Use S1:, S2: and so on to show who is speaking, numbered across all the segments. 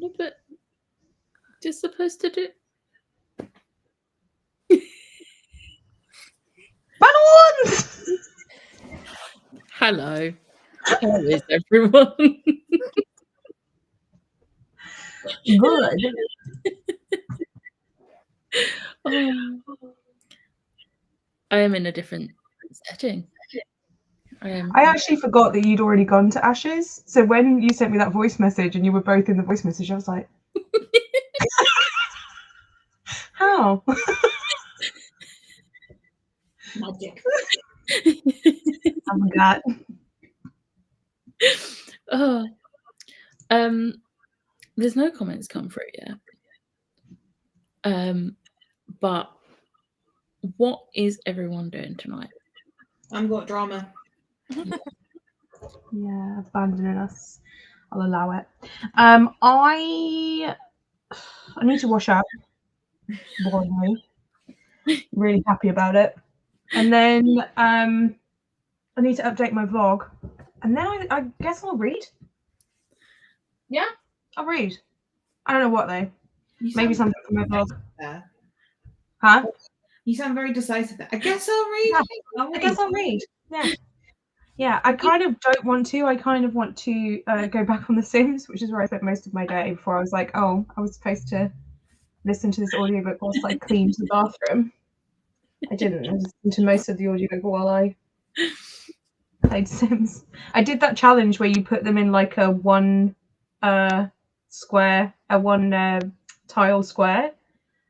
S1: No, but you're supposed to do.
S2: Balloons!
S1: Hello. How is everyone?
S2: Good.
S1: Oh. I am in a different setting.
S2: I actually forgot that you'd already gone to Ashes. So when you sent me that voice message and you were both in the voice message, I was like, how?
S3: Magic.
S2: I forgot.
S1: Oh. There's no comments come through yet. But what is everyone doing tonight?
S3: I'm got drama.
S2: Yeah, abandoning us. I'll allow it. I need to wash up. Boringly. Really happy about it. And then I need to update my vlog. And then I guess I'll read. Yeah, I'll read. I don't know what though. Maybe something from my vlog.
S3: There.
S2: Huh?
S3: You sound very decisive there. I guess I'll read.
S2: Yeah, I guess I'll read. Yeah. Yeah, I kind of don't want to. I kind of want to go back on The Sims, which is where I spent most of my day before I was like, oh, I was supposed to listen to this audiobook whilst I cleaned the bathroom. I didn't. I listened to most of the audiobook while I played Sims. I did that challenge where you put them in like a one square, a one tile square,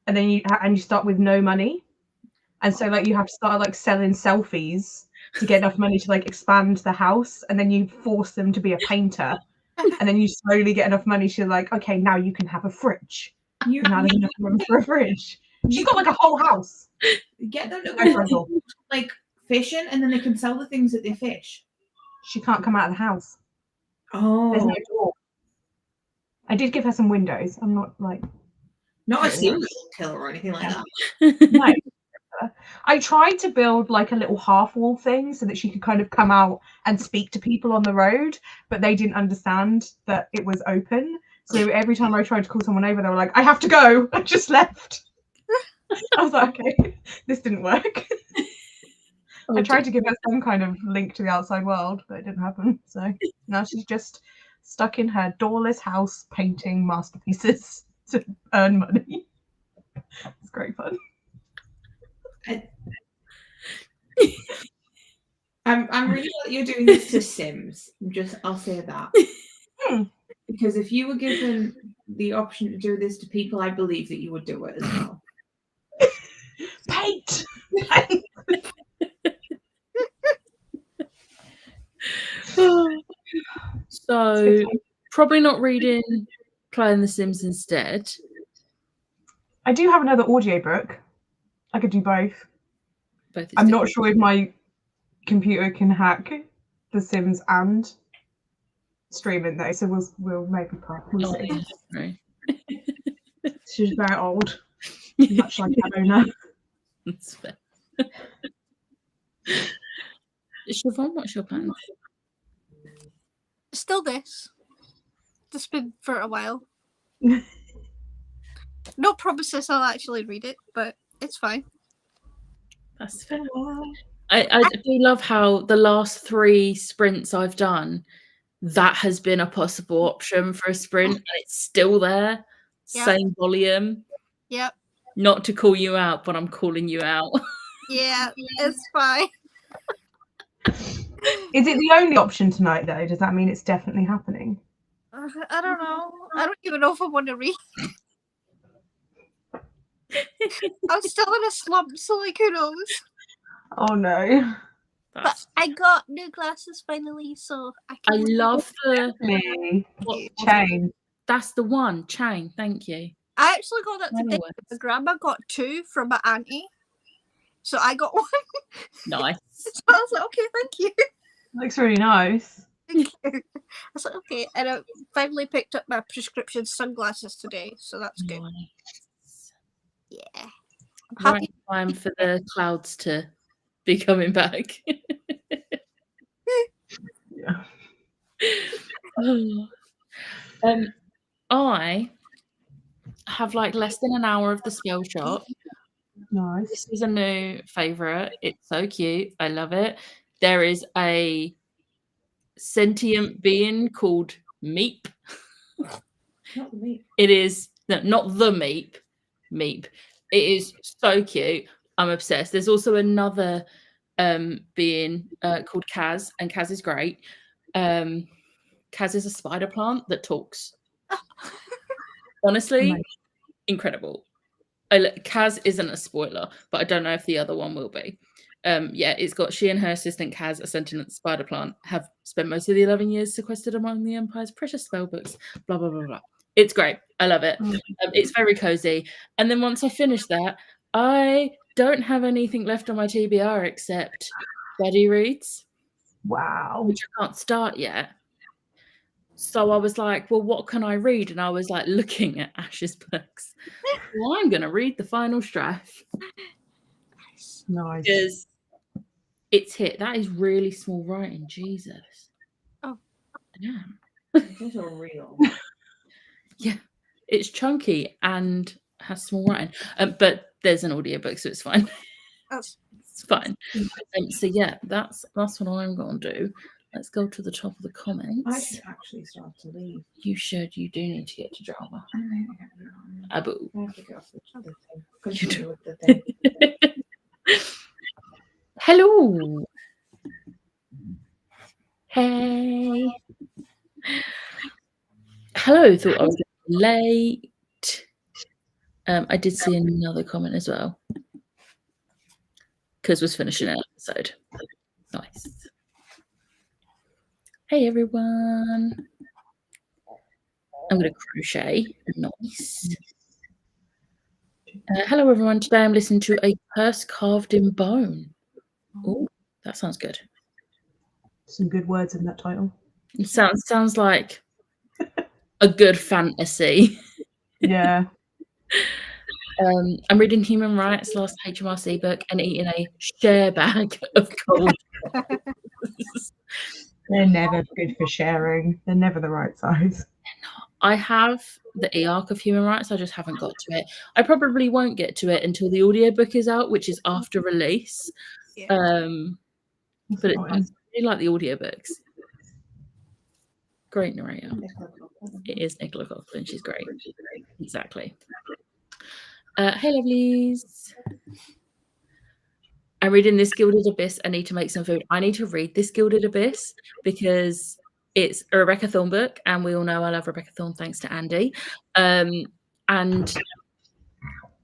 S2: and then you start with no money, and so like you have to start like selling selfies to get enough money to like expand the house, and then you force them to be a painter, and then you slowly get enough money to like, okay, now you can have a fridge. Now there's enough room for a fridge. She's got like a whole house.
S3: Get them to go like fishing, and then they can sell the things that they fish.
S2: She can't come out of the house.
S3: Oh,
S2: There's no door. I did give her some windows. I'm not like
S3: not a serial killer or anything like that.
S2: No. I tried to build like a little half wall thing so that she could kind of come out and speak to people on the road, but they didn't understand that it was open. So every time I tried to call someone over, they were like, I have to go. I just left. I was like, okay, this didn't work. I tried to give her some kind of link to the outside world, but it didn't happen. So now she's just stuck in her doorless house painting masterpieces to earn money. It's great fun.
S3: I'm really glad you're doing this to Sims. I'll say that. Because if you were given the option to do this to people, I believe that you would do it as well.
S2: Paint!
S1: So probably not reading, playing The Sims instead.
S2: I do have another audiobook. I could do both. I'm not sure if my computer can hack The Sims and stream it though, so we'll maybe we'll see.
S1: Right.
S2: She's very old, much like Alona.
S1: That's fair. Siobhan, what's your plan?
S4: Still this. Just been for a while. No promises I'll actually read it, but it's fine.
S1: That's fair. I do love how the last 3 sprints I've done, that has been a possible option for a sprint, and it's still there. Yep. Same volume.
S4: Yep.
S1: Not to call you out, but I'm calling you out.
S4: Yeah, it's fine.
S2: Is it the only option tonight, though? Does that mean it's definitely happening?
S4: I don't know. I don't even know if I want to read. I'm still in a slump, so like, who knows?
S2: Oh no.
S4: But I got new glasses finally, so I can.
S1: I love the
S2: chain.
S1: That's the one, chain. Thank you.
S4: I actually got that today. My grandma got 2 from my auntie, so I got 1.
S1: Nice.
S4: So I was like, okay, thank you.
S2: Looks really nice.
S4: Thank you. I was like, okay, and I finally picked up my prescription sunglasses today, so that's good.
S1: Nice.
S4: Yeah.
S1: I'm happy. Time for the clouds to be coming back.
S2: Yeah.
S1: I have like less than an hour of the spell shop.
S2: Nice.
S1: This is a new favourite. It's so cute. I love it. There is a sentient being called Meep.
S3: Not the meat.
S1: It is not the Meep. Meep. It is so cute. I'm obsessed. There's also another being called Kaz, and Kaz is great. Kaz is a spider plant that talks. Honestly,
S2: Amazing.
S1: incredible. Kaz isn't a spoiler, but I don't know if the other one will be. Yeah, it's got she and her assistant Kaz, a sentient spider plant, have spent most of the 11 years sequestered among the Empire's precious spell books. Blah blah blah blah. It's great. I love it. It's very cozy. And then once I finish that, I don't have anything left on my TBR except buddy reads,
S2: Wow.
S1: which I can't start yet. So I was like, well, what can I read? And I was like looking at Ash's books. Well, I'm going to read the final strife
S2: Nice.
S1: because it's hit. That is really small writing. Jesus.
S4: Oh.
S1: Damn.
S3: Those are real.
S1: Yeah. It's chunky and has small writing. But there's an audiobook, so it's fine.
S4: That's
S1: It's fine. So yeah, that's what I'm going to do. Let's go to the top of the
S3: I
S1: comments.
S3: should actually start to leave.
S1: You should. You do need to get to drama.
S3: I
S1: Abu.
S3: have to get off the thing. Continue with the thing.
S1: Hello. Hey. Hello. Thought I was late. I did see another comment as well. Because was finishing an episode. Nice. Hey everyone. I'm going to crochet. Nice. Hello everyone. Today I'm listening to A Purse Carved in Bone. Oh, that sounds good.
S2: Some good words in that title.
S1: It sounds like a good fantasy.
S2: Yeah.
S1: I'm reading Human Rights, last HMRC book, and eating a share bag of cold.
S2: They're never good for sharing. They're never the right size.
S1: I have the e-arc of Human Rights. I just haven't got to it. I probably won't get to it until the audiobook is out, which is after release.
S4: Yeah.
S1: But I really like the audiobooks. Great narrator. It is Nicola Coughlan. She's great. Exactly. Hey, lovelies. I'm reading this Gilded Abyss. I need to make some food. I need to read this Gilded Abyss because it's a Rebecca Thorne book, and we all know I love Rebecca Thorne thanks to Andy. And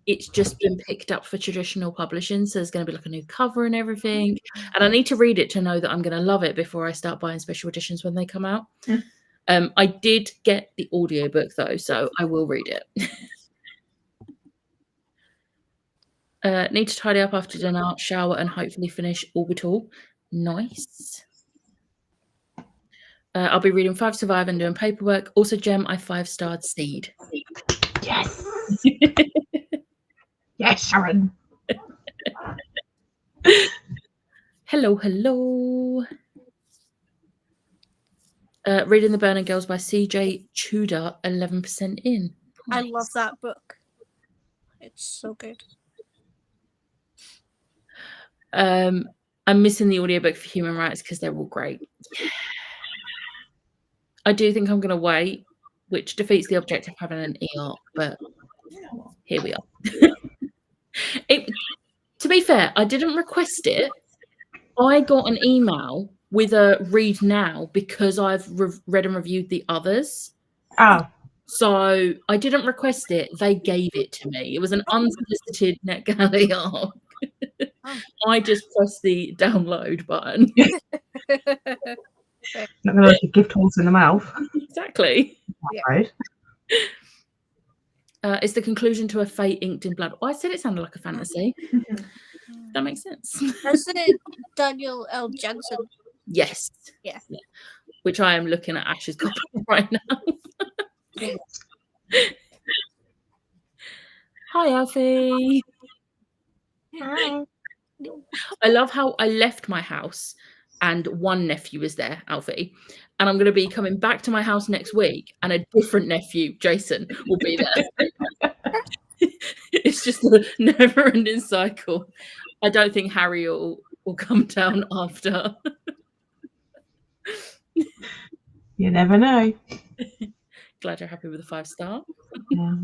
S1: it's just been picked up for traditional publishing, so there's going to be like a new cover and everything. And I need to read it to know that I'm going to love it before I start buying special editions when they come out. I did get the audiobook though, so I will read it. Need to tidy up after dinner, shower, and hopefully finish Orbital. Nice. I'll be reading 5 Survive and doing paperwork. Also, Gem, I 5-starred Seed.
S2: Yes. Yes, Sharon.
S1: Hello, hello. Reading The Burning Girls by CJ Tudor, 11% in.
S4: I love that book. It's so good.
S1: I'm missing the audiobook for Human Rights because they're all great. I do think I'm going to wait, which defeats the objective of having an e-arc, but here we are. To be fair, I didn't request it. I got an email with a read now because I've read and reviewed the others.
S2: Oh.
S1: So I didn't request it. They gave it to me. It was an unsolicited NetGalley arc. I just pressed the download button.
S2: Not going to let you gift horse in the mouth.
S1: Exactly.
S4: Yeah.
S2: Right.
S1: It's the conclusion to a fate inked in blood. Oh, I said it sounded like a fantasy. That makes sense.
S4: Is it Daniel L. Jensen?
S1: Yes.
S4: Yeah.
S1: Which I am looking at Ash's copy right now. Hi, Alfie.
S2: Hi.
S1: I love how I left my house and one nephew is there, Alfie. And I'm going to be coming back to my house next week, and a different nephew, Jason, will be there. It's just a never-ending cycle. I don't think Harry will come down after.
S2: You never know.
S1: Glad you're happy with the 5-star.
S2: Yeah.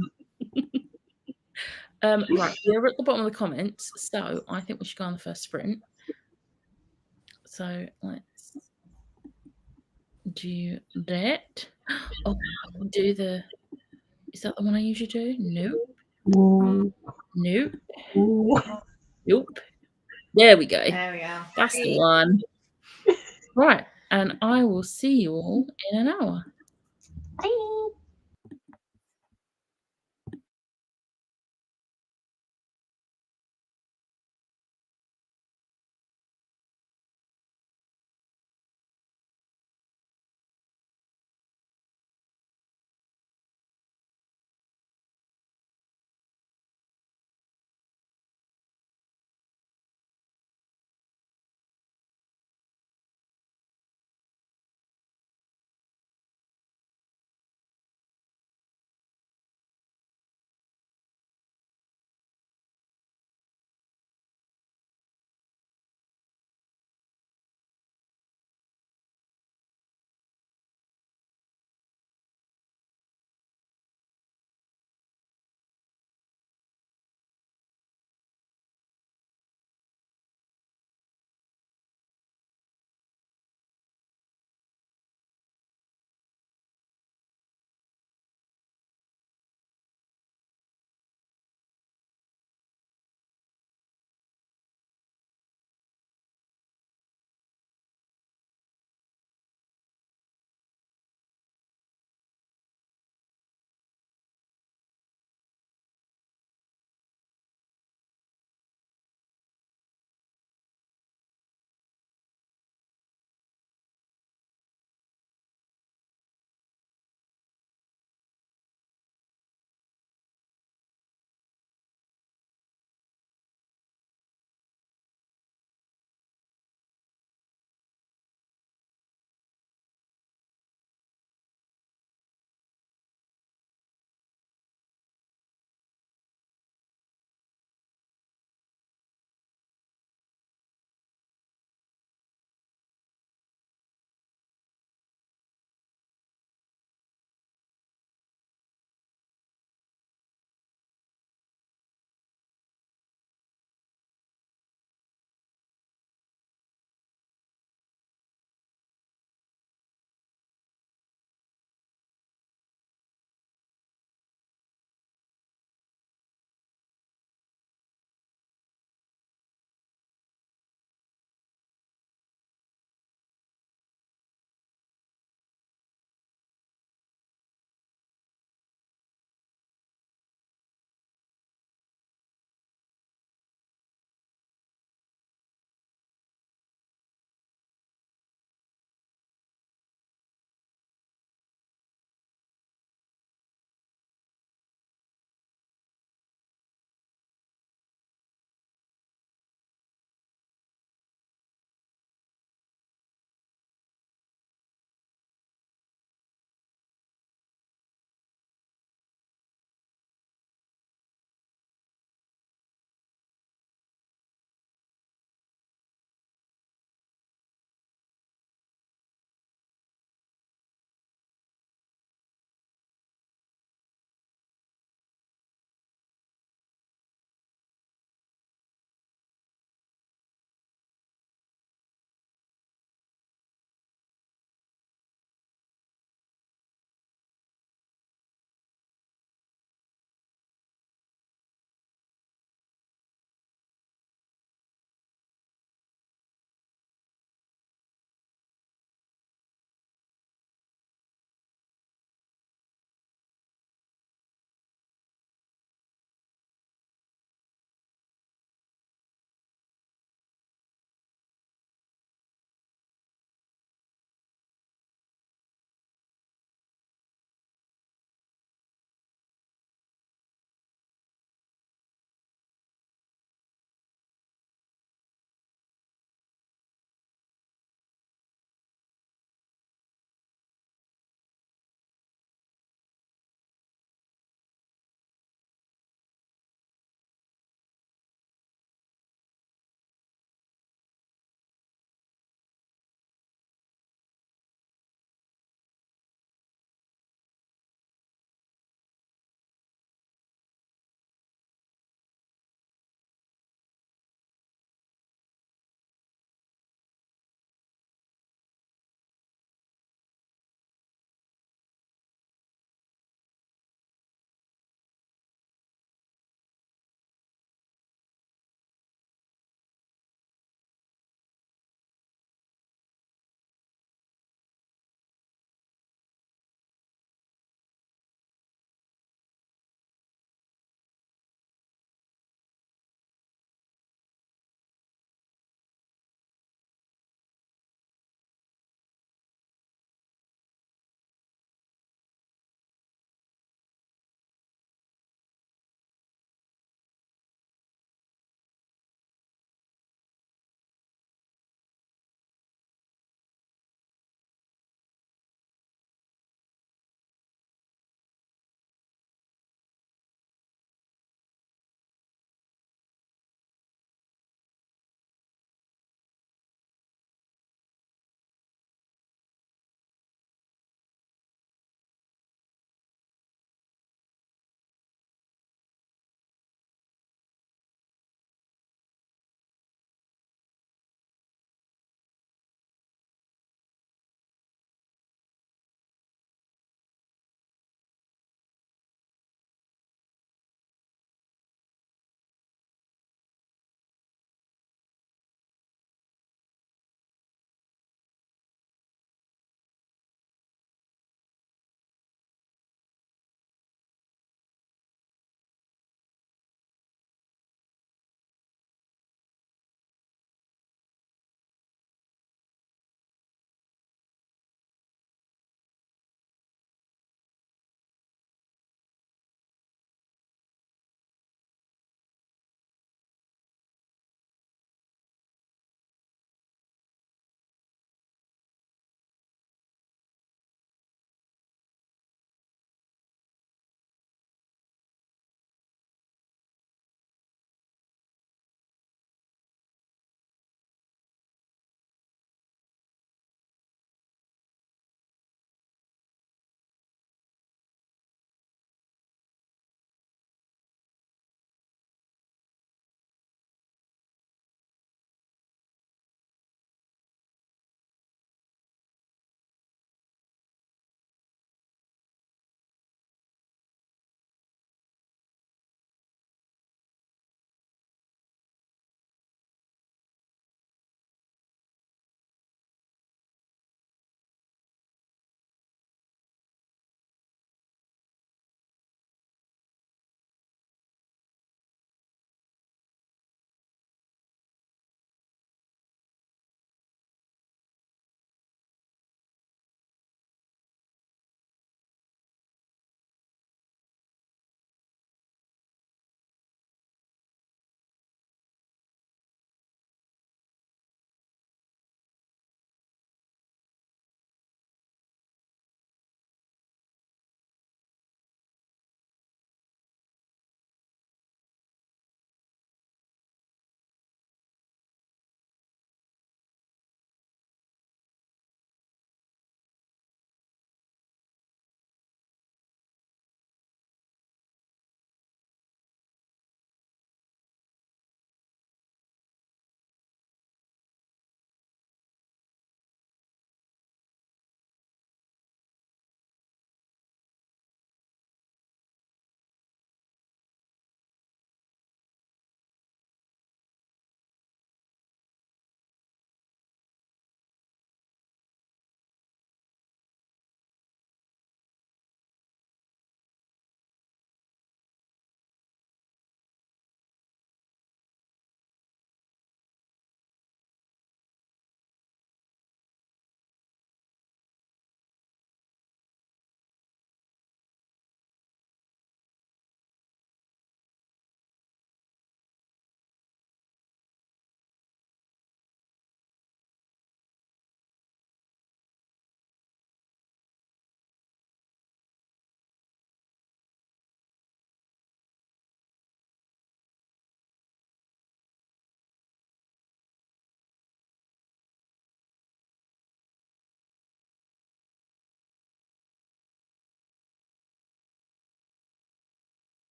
S1: Right, we're at the bottom of the comments, so I think we should go on the first sprint. So let's do that. Oh, I can do the. Is that the one I usually do? Nope.
S2: Ooh.
S1: Nope.
S2: Ooh.
S1: Nope. There we go.
S3: There we are.
S1: That's the one. Right, and I will see you all in an hour.
S2: Bye.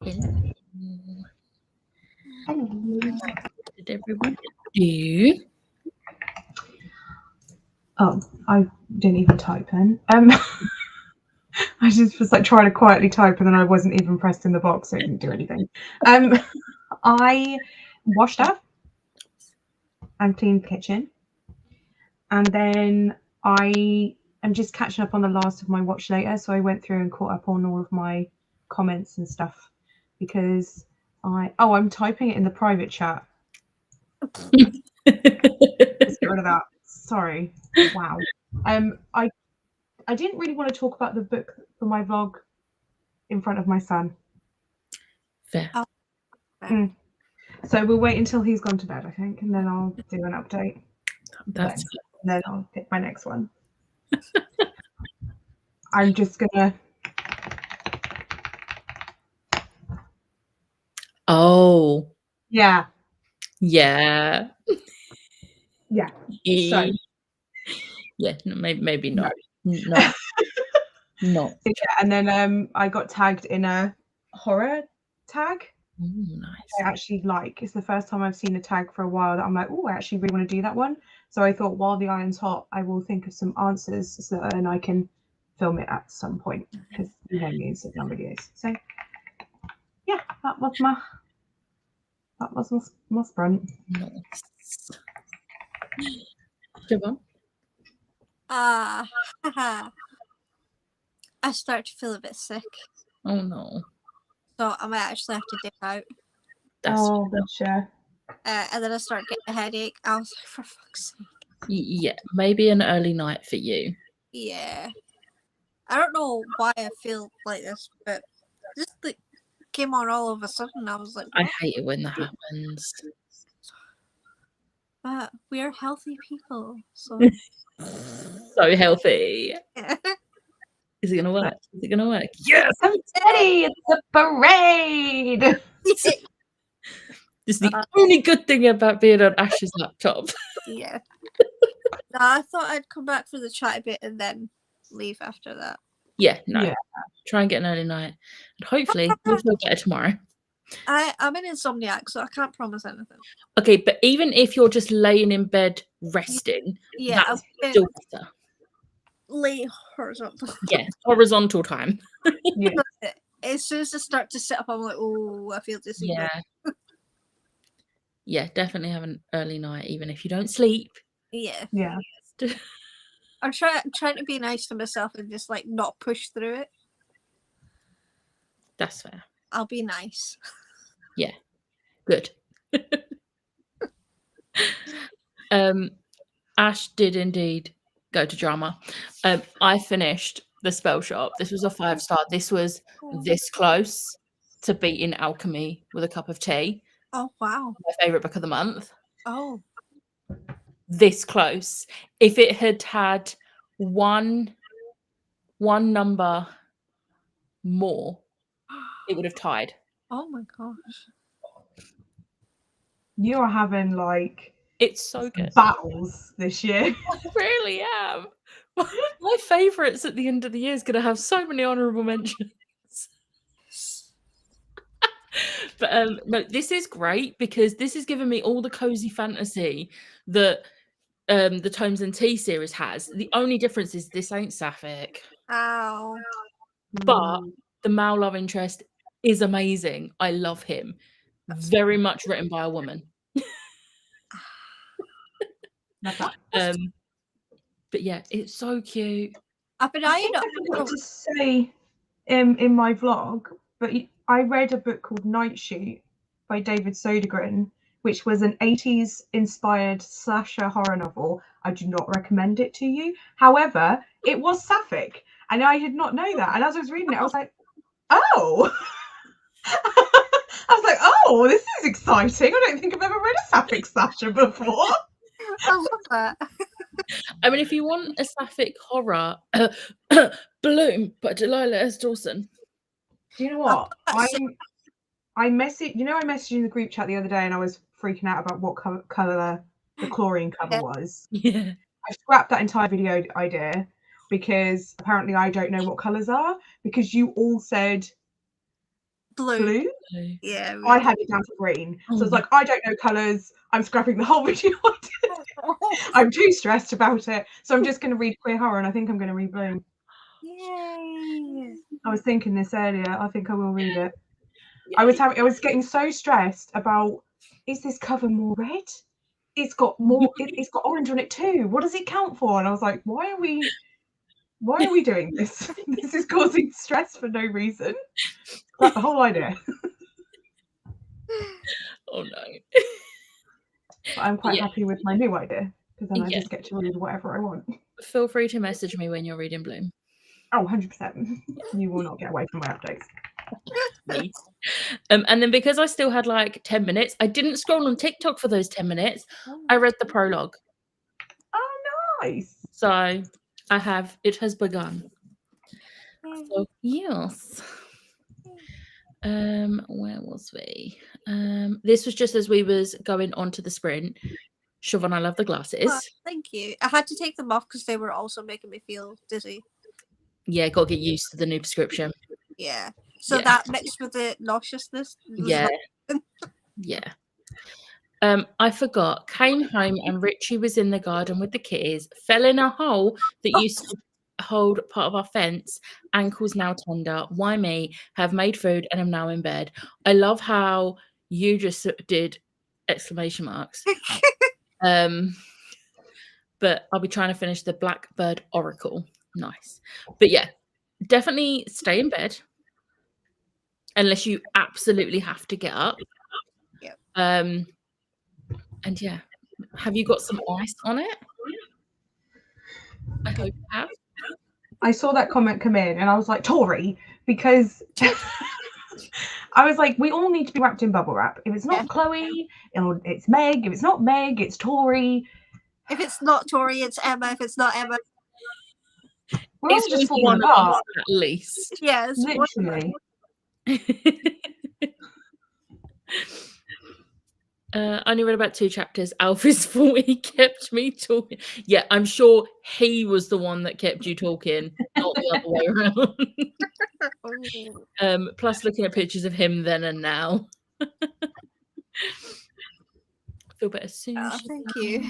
S1: Hello.
S2: Hello.
S1: What did everyone do?
S2: Oh, I didn't even type in. I just was like trying to quietly type, and then I wasn't even pressed in the box, so I didn't do anything. I washed up and cleaned the kitchen, and then I am just catching up on the last of my watch later. So I went through and caught up on all of my comments and stuff because I'm typing it in the private chat. Let's get rid of that. Sorry. Wow. I didn't really want to talk about the book for my vlog in front of my son.
S1: Fair.
S2: So we'll wait until he's gone to bed, I think, and then I'll do an update.
S1: That's
S2: And then I'll pick my next one. I'm just gonna.
S1: Oh.
S2: Yeah.
S1: Yeah.
S2: Yeah. So.
S1: Yeah. Maybe not. No. No.
S2: Yeah, and then I got tagged in a horror tag.
S1: Ooh, nice.
S2: I actually like. It's the first time I've seen a tag for a while that I'm like, oh, I actually really want to do that one. So I thought, while the iron's hot, I will think of some answers so that and I can film it at some point because you know me and sit down videos. So yeah, that was my sprint.
S1: Nice. Javon?
S4: I start to feel a bit sick.
S1: Oh no.
S4: So I might actually have to dip out.
S1: That's
S2: Gotcha.
S4: And then I start getting a headache. I was like, for fuck's sake.
S1: yeah, maybe an early night for you.
S4: Yeah. I don't know why I feel like this, but just like came on all of a sudden. I was like, what?
S1: I hate it when that happens.
S4: But we're healthy people, so
S1: So healthy.
S4: yeah.
S1: Is it gonna work? Is it gonna work? Yes!
S2: I'm ready! It's a parade!
S1: It's the only good thing about being on Ash's laptop.
S4: Yeah. No, I thought I'd come back for the chat a bit and then leave after that.
S1: Yeah, no.
S2: Yeah.
S1: Try and get an early night. And hopefully you'll feel better tomorrow.
S4: I'm an insomniac, so I can't promise anything.
S1: Okay, but even if you're just laying in bed resting,
S4: Yeah,
S1: that's still better.
S4: Lay horizontal.
S1: Yeah, horizontal time.
S2: Yeah.
S4: As soon as I start to sit up, I'm like, oh, I feel dizzy.
S1: Yeah. Yeah, definitely have an early night, even if you don't sleep.
S4: Yeah.
S2: Yeah.
S4: I'm trying to be nice to myself and just like not push through it.
S1: That's fair.
S4: I'll be nice.
S1: Yeah. Good. Ash did indeed go to drama. I finished the spell shop. This was a 5-star. This was this close to beating Alchemy with a cup of tea.
S4: Oh wow.
S1: My favorite book of the month.
S4: Oh.
S1: This close. If it had one number more, it would have tied.
S4: Oh my gosh.
S2: You are having like
S1: It's so good.
S2: battles this year.
S1: I really am. My favourites at the end of the year is going to have so many honourable mentions. But no, this is great because this has given me all the cozy fantasy that the Tomes and Tea series has. The only difference is this ain't sapphic.
S4: Ow.
S1: But the male love interest is amazing. I love him. Very much written by a woman. But yeah, it's so cute.
S4: I've been eyeing up.
S2: I forgot to say in my vlog, but I read a book called Night Shoot by David Sodergren, which was an 80s inspired slasher horror novel. I do not recommend it to you. However, it was sapphic, and I did not know that. And as I was reading it, I was like, oh. I was like, oh, this is exciting. I don't think I've ever read a sapphic slasher before.
S4: I love that.
S1: I mean, if you want a sapphic horror, Bloom, but Delilah S. Dawson.
S2: Do you know what? I messaged you in the group chat the other day, and I was freaking out about what color the chlorine cover was.
S1: Yeah.
S2: I scrapped that entire video idea because apparently I don't know what colors are, because you all said
S4: Blue.
S1: Blue.
S4: Yeah.
S2: I had it down to green. So I was
S1: Oh.
S2: like, I don't know colours. I'm scrapping the whole video. I'm too stressed about it. So I'm just going to read Queer Horror, and I think I'm going to read Blue.
S4: Yay.
S2: I was thinking this earlier. I think I will read it.
S1: Yeah.
S2: I was getting so stressed about, is this cover more red? It's got more. It's got orange on it too. What does it count for? And I was like, why are we doing this? This is causing stress for no reason. Like the whole idea.
S1: Oh no.
S2: But I'm quite
S1: Yeah.
S2: happy with my new idea, because then I
S1: Yeah.
S2: just get to read whatever I want.
S1: Feel free to message me when you're reading Bloom.
S2: Oh, 100%. You will not get away from my updates.
S1: Me. And then because I still had like 10 minutes, I didn't scroll on TikTok for those 10 minutes. I read the prologue.
S2: Oh, nice.
S1: So it has begun. So yes. Where was we? This was just as we was going on to the sprint. Siobhan, I love the glasses.
S4: Thank you. I had to take them off because they were also making me feel dizzy.
S1: Yeah, gotta get used to the new prescription.
S4: Yeah. So
S1: Yeah.
S4: that mixed with the nauseousness.
S1: Yeah. Yeah. I forgot. Came home and Richie was in the garden with the kitties, fell in a hole that used to hold part of our fence. Ankles now tender. Why me? Have made food and am now in bed. I love how you just did exclamation marks. But I'll be trying to finish the Blackbird Oracle. Nice. But yeah, definitely stay in bed unless you absolutely have to get up.
S4: Yep.
S1: And yeah, have you got some ice on it? I hope you have.
S2: I saw that comment come in and I was like, Tori, because I was like, we all need to be wrapped in bubble wrap. If it's not Chloe, it's Meg. If it's not Meg, it's Tori.
S4: If it's not Tori, it's Emma. If it's not Emma,
S2: We're all just falling
S1: one
S2: apart.
S1: of us, at least.
S4: yes.
S2: Literally.
S1: I only read about 2 chapters. Alfie's fault he kept me talking. Yeah, I'm sure he was the one that kept you talking, not the other way around. Plus looking at pictures of him then and now. Feel better soon.
S4: Thank you.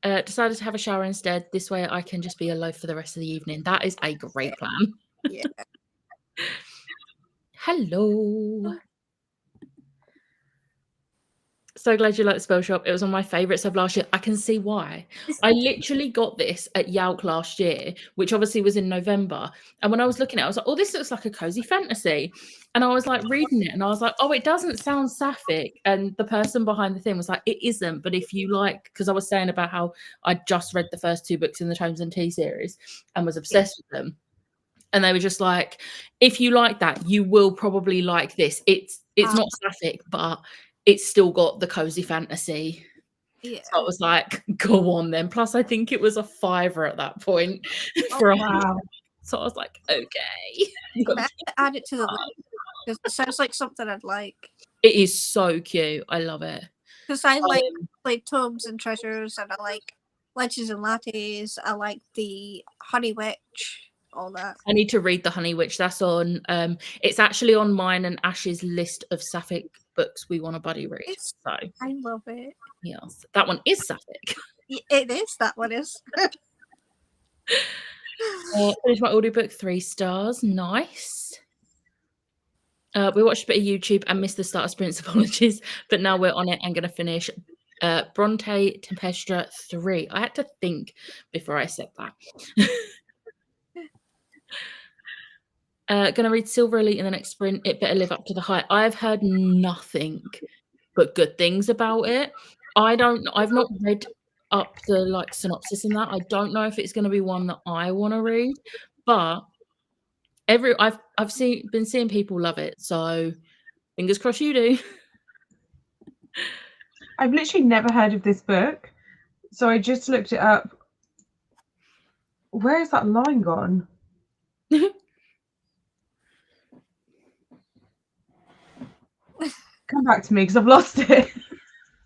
S1: Decided to have a shower instead. This way I can just be alive for the rest of the evening. That is a great plan.
S4: Yeah.
S1: Hello. So glad you like the spell shop. It was one of my favourites of last year. I can see why. I literally got this at Yauk last year, which obviously was in November. And when I was looking at it, I was like, oh, this looks like a cozy fantasy. And I was like reading it and I was like, oh, it doesn't sound sapphic. And the person behind the thing was like, it isn't. But if you like, because I was saying about how I just read the first 2 books in the Tomes and Tea series and was obsessed with them. And they were just like, if you like that, you will probably like this. It's not sapphic, but it's still got the cozy fantasy.
S4: Yeah.
S1: So I was like, go on then. Plus, I think it was a $5 at that point.
S2: Wow.
S1: So I was like, okay.
S4: I have to add it to the list because it sounds like something I'd like.
S1: It is so cute. I love it.
S4: Because I like Tomes and Treasures, and I like Legends and Lattes. I like the Honey Witch. All that.
S1: I need to read the Honey Witch. That's on. It's actually on mine and Ash's list of sapphic books we want to buddy read. So
S4: I love it.
S1: Yes, that one is sapphic.
S4: It is. That one is.
S1: Finished my audiobook, 3 stars. Nice. We watched a bit of YouTube and missed the start of Sprints. Apologies, but now we're on it and going to finish Bronte Tempestra 3. I had to think before I said that. Gonna read Silver Elite in the next sprint. It better live up to the hype. I've heard nothing but good things about it. I've not read up the synopsis and that. I don't know if it's going to be one that I want to read, but I've been seeing people love it, so fingers crossed you do.
S2: I've literally never heard of this book, so I just looked it up. Where is that line gone? Come back to me because I've lost it.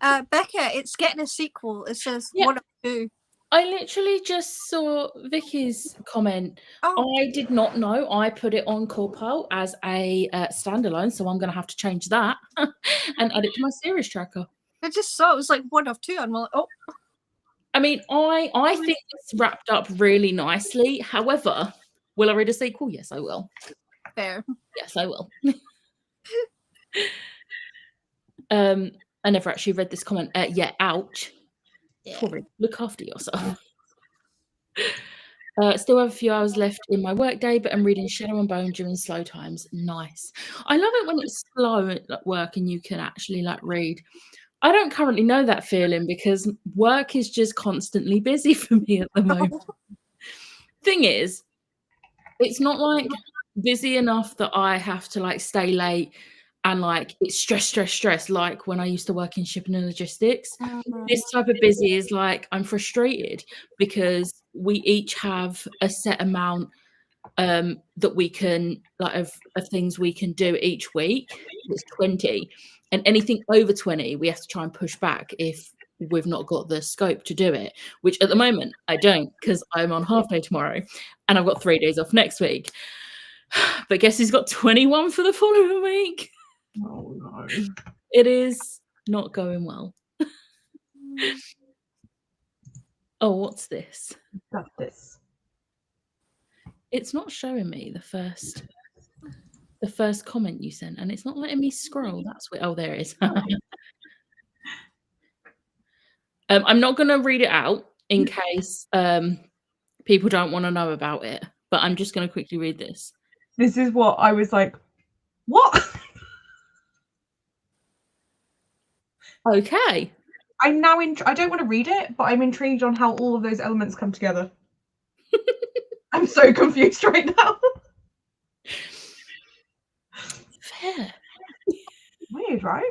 S4: Becca, it's getting a sequel. It says
S1: Yeah.
S4: 1 of 2.
S1: I literally just saw Vicky's comment.
S4: Oh,
S1: I did not know. I put it on Corpal as a standalone, so I'm going to have to change that and add it to my series tracker.
S4: I just saw it was like 1 of 2. I'm like, oh.
S1: I mean, I think it's wrapped up really nicely. However, will I read a sequel? Yes, I will.
S4: Fair.
S1: Yes, I will. I never actually read this comment. Yeah, ouch.
S4: Yeah.
S1: Tori, look after yourself. Still have a few hours left in my workday, but I'm reading Shadow and Bone during slow times. Nice. I love it when it's slow at work and you can actually like read. I don't currently know that feeling because work is just constantly busy for me at the moment. Thing is, it's not like busy enough that I have to like stay late and like it's stress like when I used to work in shipping and logistics. This type of busy is like I'm frustrated because we each have a set amount that we can like of things we can do each week. It's 20, and anything over 20 we have to try and push back if we've not got the scope to do it, which at the moment I don't because I'm on half day tomorrow and I've got 3 days off next week. But guess who's got 21 for the following week?
S2: Oh no.
S1: It is not going well. Oh, what's this?
S2: Got this.
S1: It's not showing me the first comment you sent, and it's not letting me scroll. That's what. Oh, there it is. I'm not going to read it out in case people don't want to know about it, but I'm just going to quickly read this.
S2: This is what I was like, what?
S1: Okay.
S2: I'm now I don't want to read it, but I'm intrigued on how all of those elements come together. I'm so confused right now.
S1: Fair.
S2: Weird, right?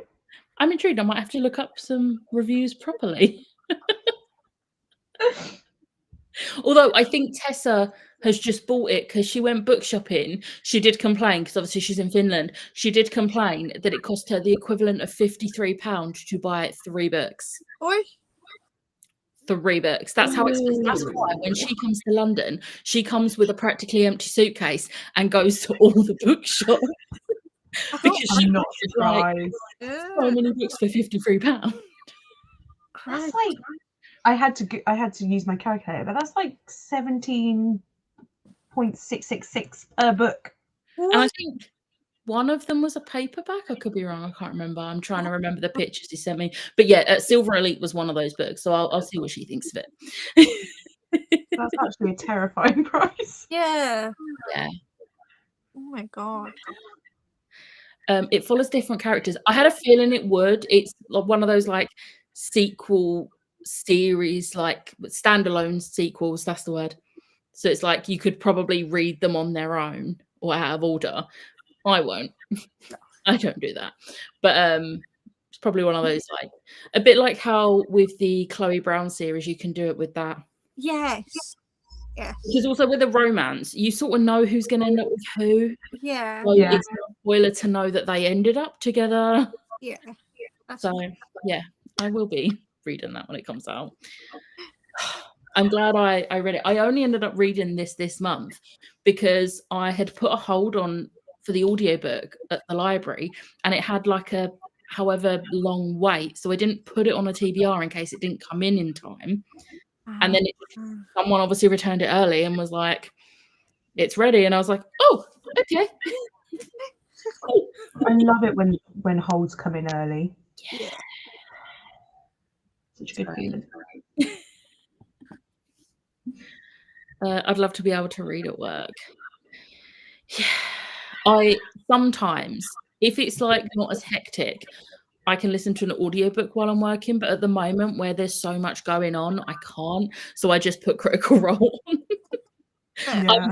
S1: I'm intrigued. I might have to look up some reviews properly. Although I think Tessa has just bought it because she went book shopping. She did complain because obviously she's in Finland. She did complain that it cost her the equivalent of £53 to buy 3 books.
S4: Oi.
S1: 3 books. That's how expensive. That's why when she comes to London, she comes with a practically empty suitcase and goes to all the bookshops because
S2: I'm
S1: she
S2: not
S1: like
S2: surprised.
S1: so many books for £53.
S2: That's like I had to use my calculator, but that's like 17.666 per book.
S1: And I think one of them was a paperback. I could be wrong. I can't remember. I'm trying to remember the pictures he sent me. But yeah, Silver Elite was one of those books. So I'll see what she thinks of it.
S2: That's actually a terrifying price.
S4: Yeah.
S1: Yeah.
S4: Oh my god.
S1: It follows different characters. I had a feeling it would. It's one of those like sequel series, like standalone sequels. That's the word. So it's like you could probably read them on their own or out of order. I won't. I don't do that. But it's probably one of those like a bit like how with the Chloe Brown series you can do it with that.
S4: Yes. Yes.
S1: Because also with the romance, you sort of know who's going to end up with who.
S4: Yeah.
S1: So
S2: Yeah.
S1: it's not a spoiler to know that they ended up together.
S4: Yeah. That's
S1: So yeah, I will be reading that when it comes out. I'm glad I read it. I only ended up reading this month because I had put a hold on for the audiobook at the library and it had like a however long wait. So I didn't put it on a TBR in case it didn't come in time. And then someone obviously returned it early and was like, it's ready. And I was like, oh, okay.
S2: I love it when holds come in early.
S1: Yeah.
S2: Such a good feeling.
S1: I'd love to be able to read at work. Yeah. I sometimes, if it's like not as hectic, I can listen to an audiobook while I'm working, but at the moment where there's so much going on, I can't. So I just put Critical Role on.
S2: Yeah.
S1: I'm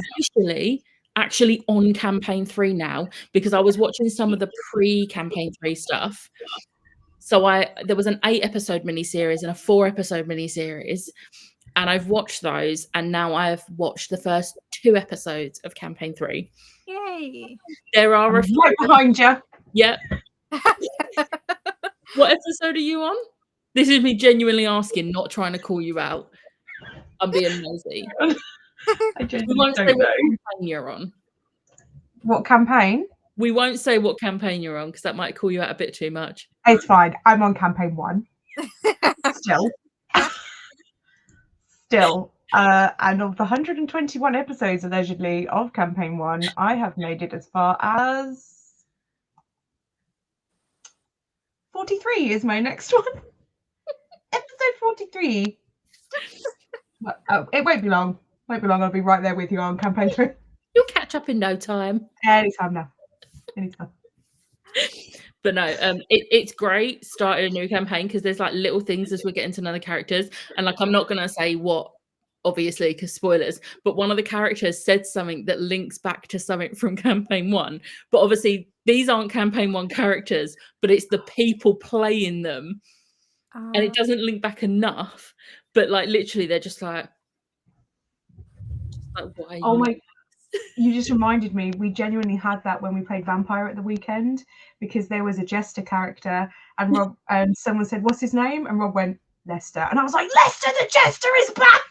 S1: actually on campaign 3 now because I was watching some of the pre-campaign 3 stuff. So there was an 8-episode miniseries and a 4-episode miniseries, and I've watched those, and now I've watched the first 2 episodes of campaign 3.
S4: Yay.
S1: There are
S2: I'm right behind you.
S1: Yeah. What episode are you on? This is me genuinely asking, not trying to call you out. I'm being nosy.
S2: I
S1: We
S2: genuinely
S1: won't say
S2: don't
S1: what
S2: know.
S1: campaign you're on.
S2: What campaign?
S1: We won't say what campaign you're on because that might call you out a bit too much.
S2: It's fine. I'm on campaign 1. Still. And of the 121 episodes allegedly of campaign 1, I have made it as far as 43 is my next one. Episode 43. It won't be long. I'll be right there with you on campaign 3.
S1: You'll catch up in no time.
S2: Anytime now. Anytime.
S1: But no, it's great starting a new campaign because there's like little things as we're getting to know the characters. And like, I'm not going to say what, obviously, because spoilers, but one of the characters said something that links back to something from campaign 1. But obviously, these aren't campaign 1 characters, but it's the people playing them. And it doesn't link back enough. But like, literally, they're just like why?
S2: Oh my. You just reminded me, we genuinely had that when we played Vampire at the weekend, because there was a Jester character and Rob and someone said, "What's his name?" And Rob went, "Lester." And I was like, "Lester the Jester is back!"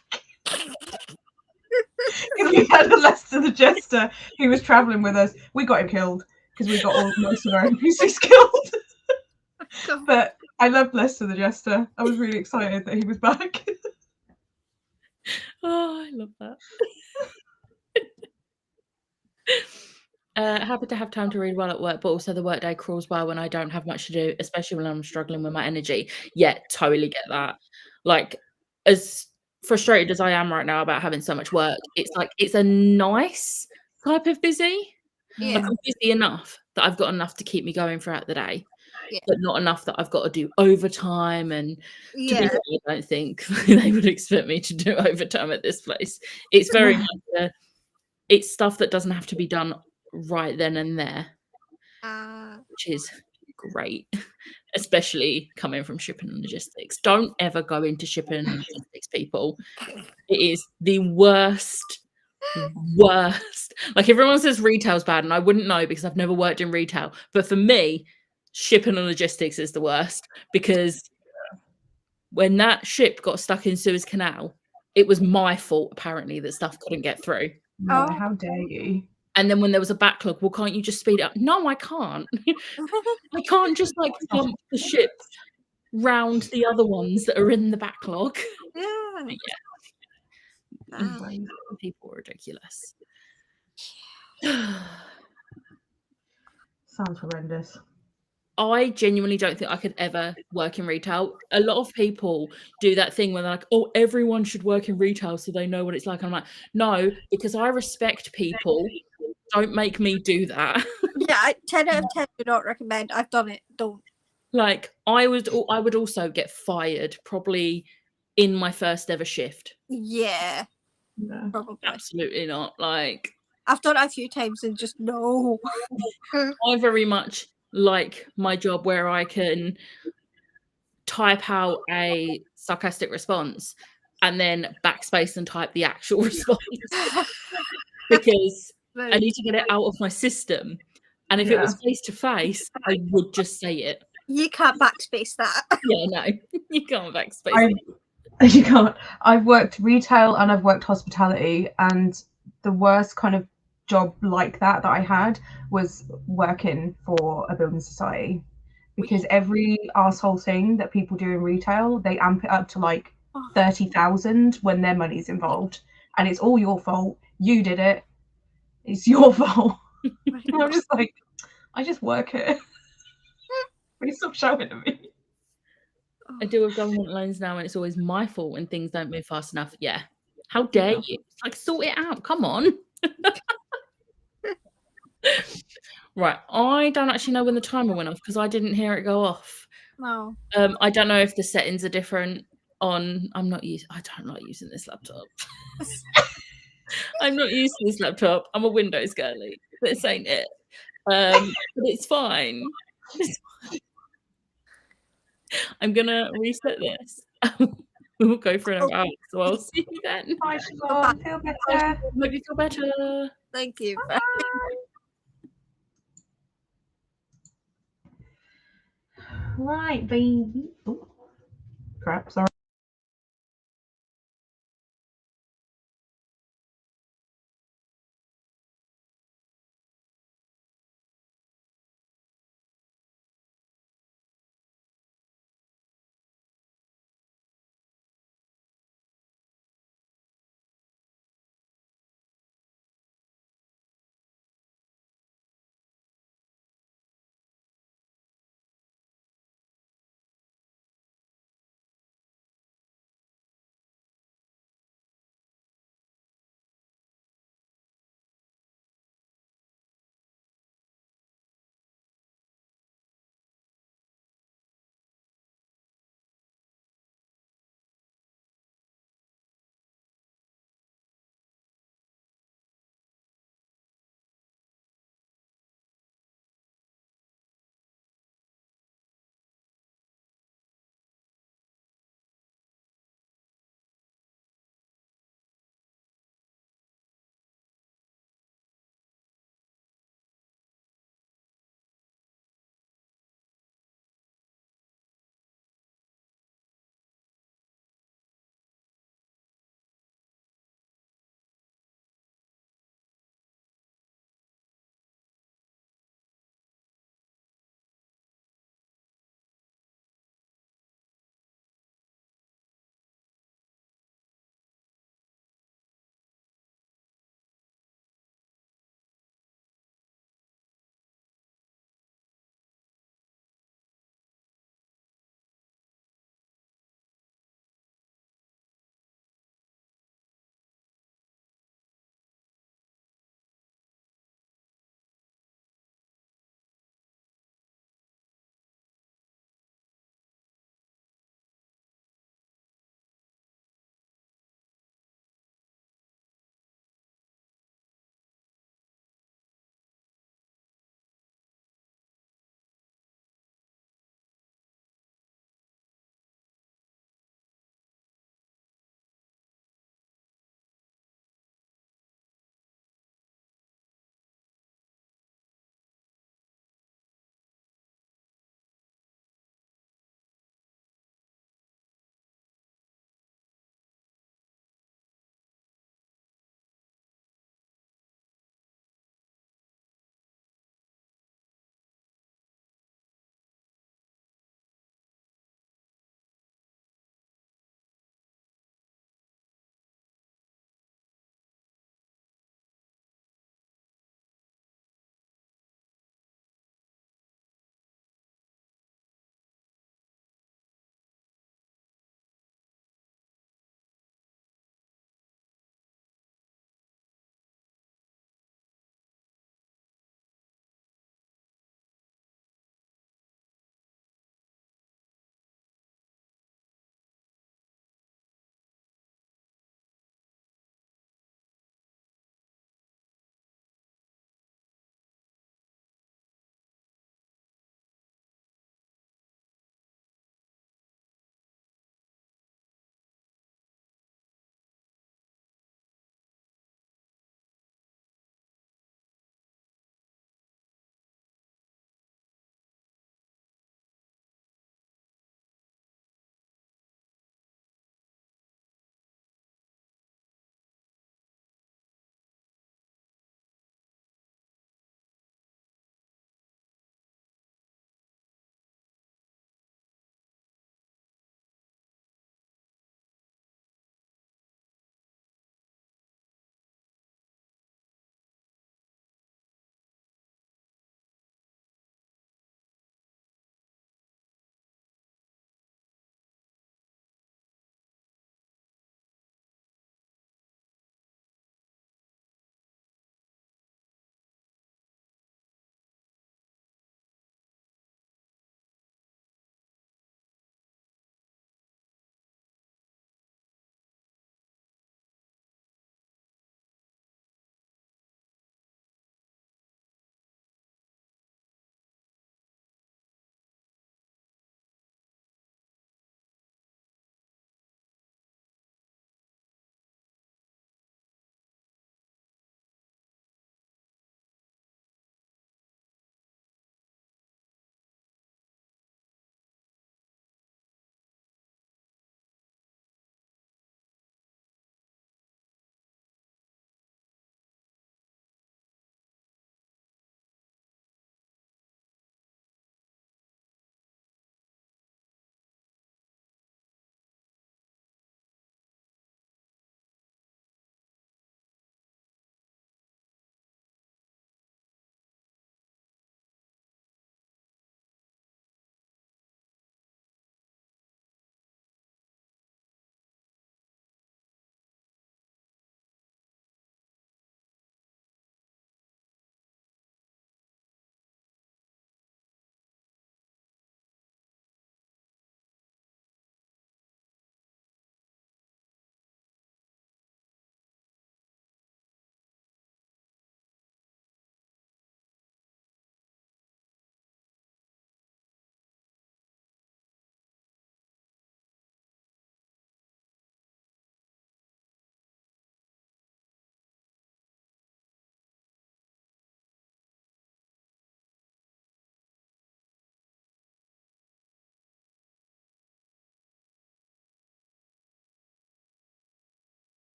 S2: Because we had a Lester the Jester who was travelling with us. We got him killed because we got most of our NPCs killed. But I loved Lester the Jester. I was really excited that he was back.
S1: Oh, I love that. Happy to have time to read while at work, but also the workday crawls by when I don't have much to do, especially when I'm struggling with my energy. Yeah, totally get that. Like, as frustrated as I am right now about having so much work, it's like it's a nice type of busy.
S4: Yeah.
S1: Like, I'm busy enough that I've got enough to keep me going throughout the day,
S4: Yeah.
S1: but not enough that I've got to do overtime. And to be
S4: Yeah.
S1: fair, I don't think they would expect me to do overtime at this place. It's very much it's stuff that doesn't have to be done right then and there, which is great, especially coming from shipping and logistics. Don't ever go into shipping and logistics, people. It is the worst. Like, everyone says retail's bad, and I wouldn't know because I've never worked in retail. But for me, shipping and logistics is the worst, because when that ship got stuck in Suez Canal, it was my fault, apparently, that stuff couldn't get through.
S2: No, how dare you?
S1: And then when there was a backlog, well, can't you just speed it up? No, I can't. I can't just like pump the ship round the other ones that are in the backlog.
S4: Yeah.
S1: People are ridiculous.
S2: Sounds horrendous.
S1: I genuinely don't think I could ever work in retail. A lot of people do that thing where they're like, "Oh, everyone should work in retail so they know what it's like." And I'm like, no, because I respect people. Don't make me do that.
S4: Yeah, 10 out of 10 do not recommend. I've done it. Don't.
S1: Like, I would also get fired probably in my first ever shift.
S4: Yeah,
S2: No.
S4: probably.
S1: Absolutely not. Like,
S4: I've done it a few times and just no.
S1: I very much like my job where I can type out a sarcastic response and then backspace and type the actual response, because I need to get it out of my system. And if it was face to face, I would just say it.
S4: You can't backspace that.
S1: Yeah, no, you can't backspace it.
S2: You can't. I've worked retail and I've worked hospitality, and the worst kind of job like that I had was working for a building society, because every asshole thing that people do in retail, they amp it up to like 30,000 when their money's involved, and it's all your fault. You did it. It's your fault. I'm just like, I just work here. Please stop shouting at me.
S1: I deal with government loans now, and it's always my fault when things don't move fast enough. Yeah. How dare you? Like, sort it out. Come on. Right. I don't actually know when the timer went off because I didn't hear it go off.
S4: No.
S1: I don't know if the settings are different on. I don't like using this laptop. I'm not used to this laptop. I'm a Windows girly. This ain't it. But it's fine. I'm gonna reset this. We'll go for another hour, so I'll see you then.
S2: Bye, Siobhan. Feel better.
S1: Hope you feel better.
S4: Thank you.
S2: Bye. Right, baby. Oh, crap, sorry.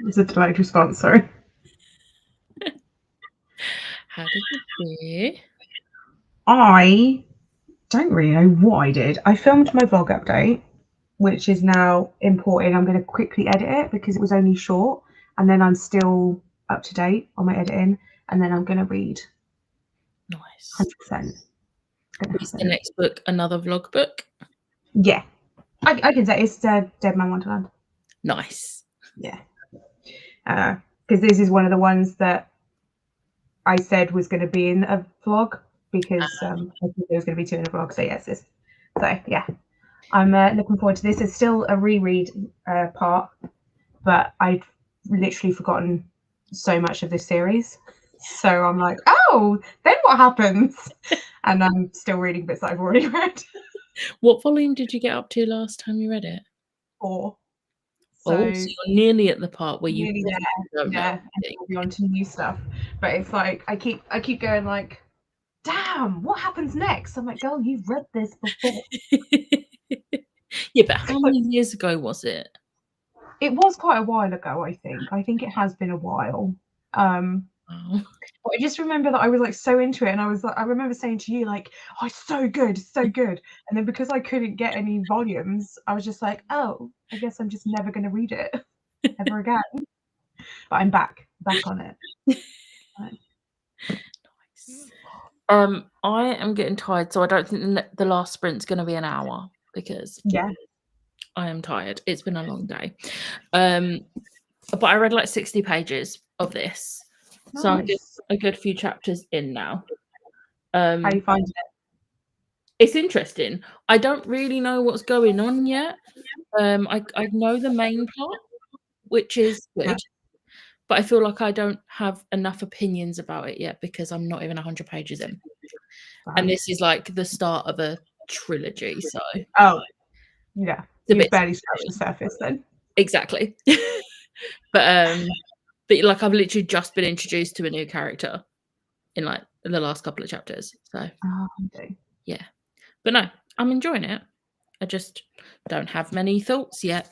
S2: It's a delayed response, sorry.
S1: How did you do?
S2: I don't really know what I did. I filmed my vlog update, which is now imported. I'm going to quickly edit it because it was only short, and then I'm still up to date on my editing, and then I'm going to read.
S1: Nice.
S2: 100%.
S1: Is the next book another vlog book?
S2: Yeah. I can say it's Dead Man Wonderland.
S1: Nice.
S2: Yeah. Because this is one of the ones that I said was going to be in a vlog because I think there was going to be 2 in a vlog. So yes, this. So yeah, I'm looking forward to this. It's still a reread part, but I've literally forgotten so much of this series. So I'm like, oh, then what happens? And I'm still reading bits that I've already read.
S1: What volume did you get up to last time you read it?
S2: 4.
S1: So you're nearly at the part where you
S2: nearly
S1: don't know.
S2: and we'll be on to new stuff. But it's like I keep going like, damn, what happens next? I'm like, girl, you've read this before.
S1: Yeah, but how many years ago was it?
S2: It was quite a while ago, I think. I think it has been a while. But I just remember that I was like so into it, and I remember saying to you like, oh, it's so good, it's so good. And then because I couldn't get any volumes, I was just like, oh, I guess I'm just never going to read it ever again. But I'm back on it.
S1: Nice. I am getting tired, so I don't think the last sprint's going to be an hour because I am tired. It's been a long day. But I read like 60 pages of this, so I'm just a good few chapters in now.
S2: How you find it?
S1: It's interesting. I don't really know what's going on yet. I know the main plot, which is good, but I feel like I don't have enough opinions about it yet because I'm not even 100 pages in. And this is like the start of a trilogy, so
S2: you've barely scratched the surface then.
S1: Exactly. but like I've literally just been introduced to a new character in like the last couple of chapters, so yeah. But no, I'm enjoying it. I just don't have many thoughts yet.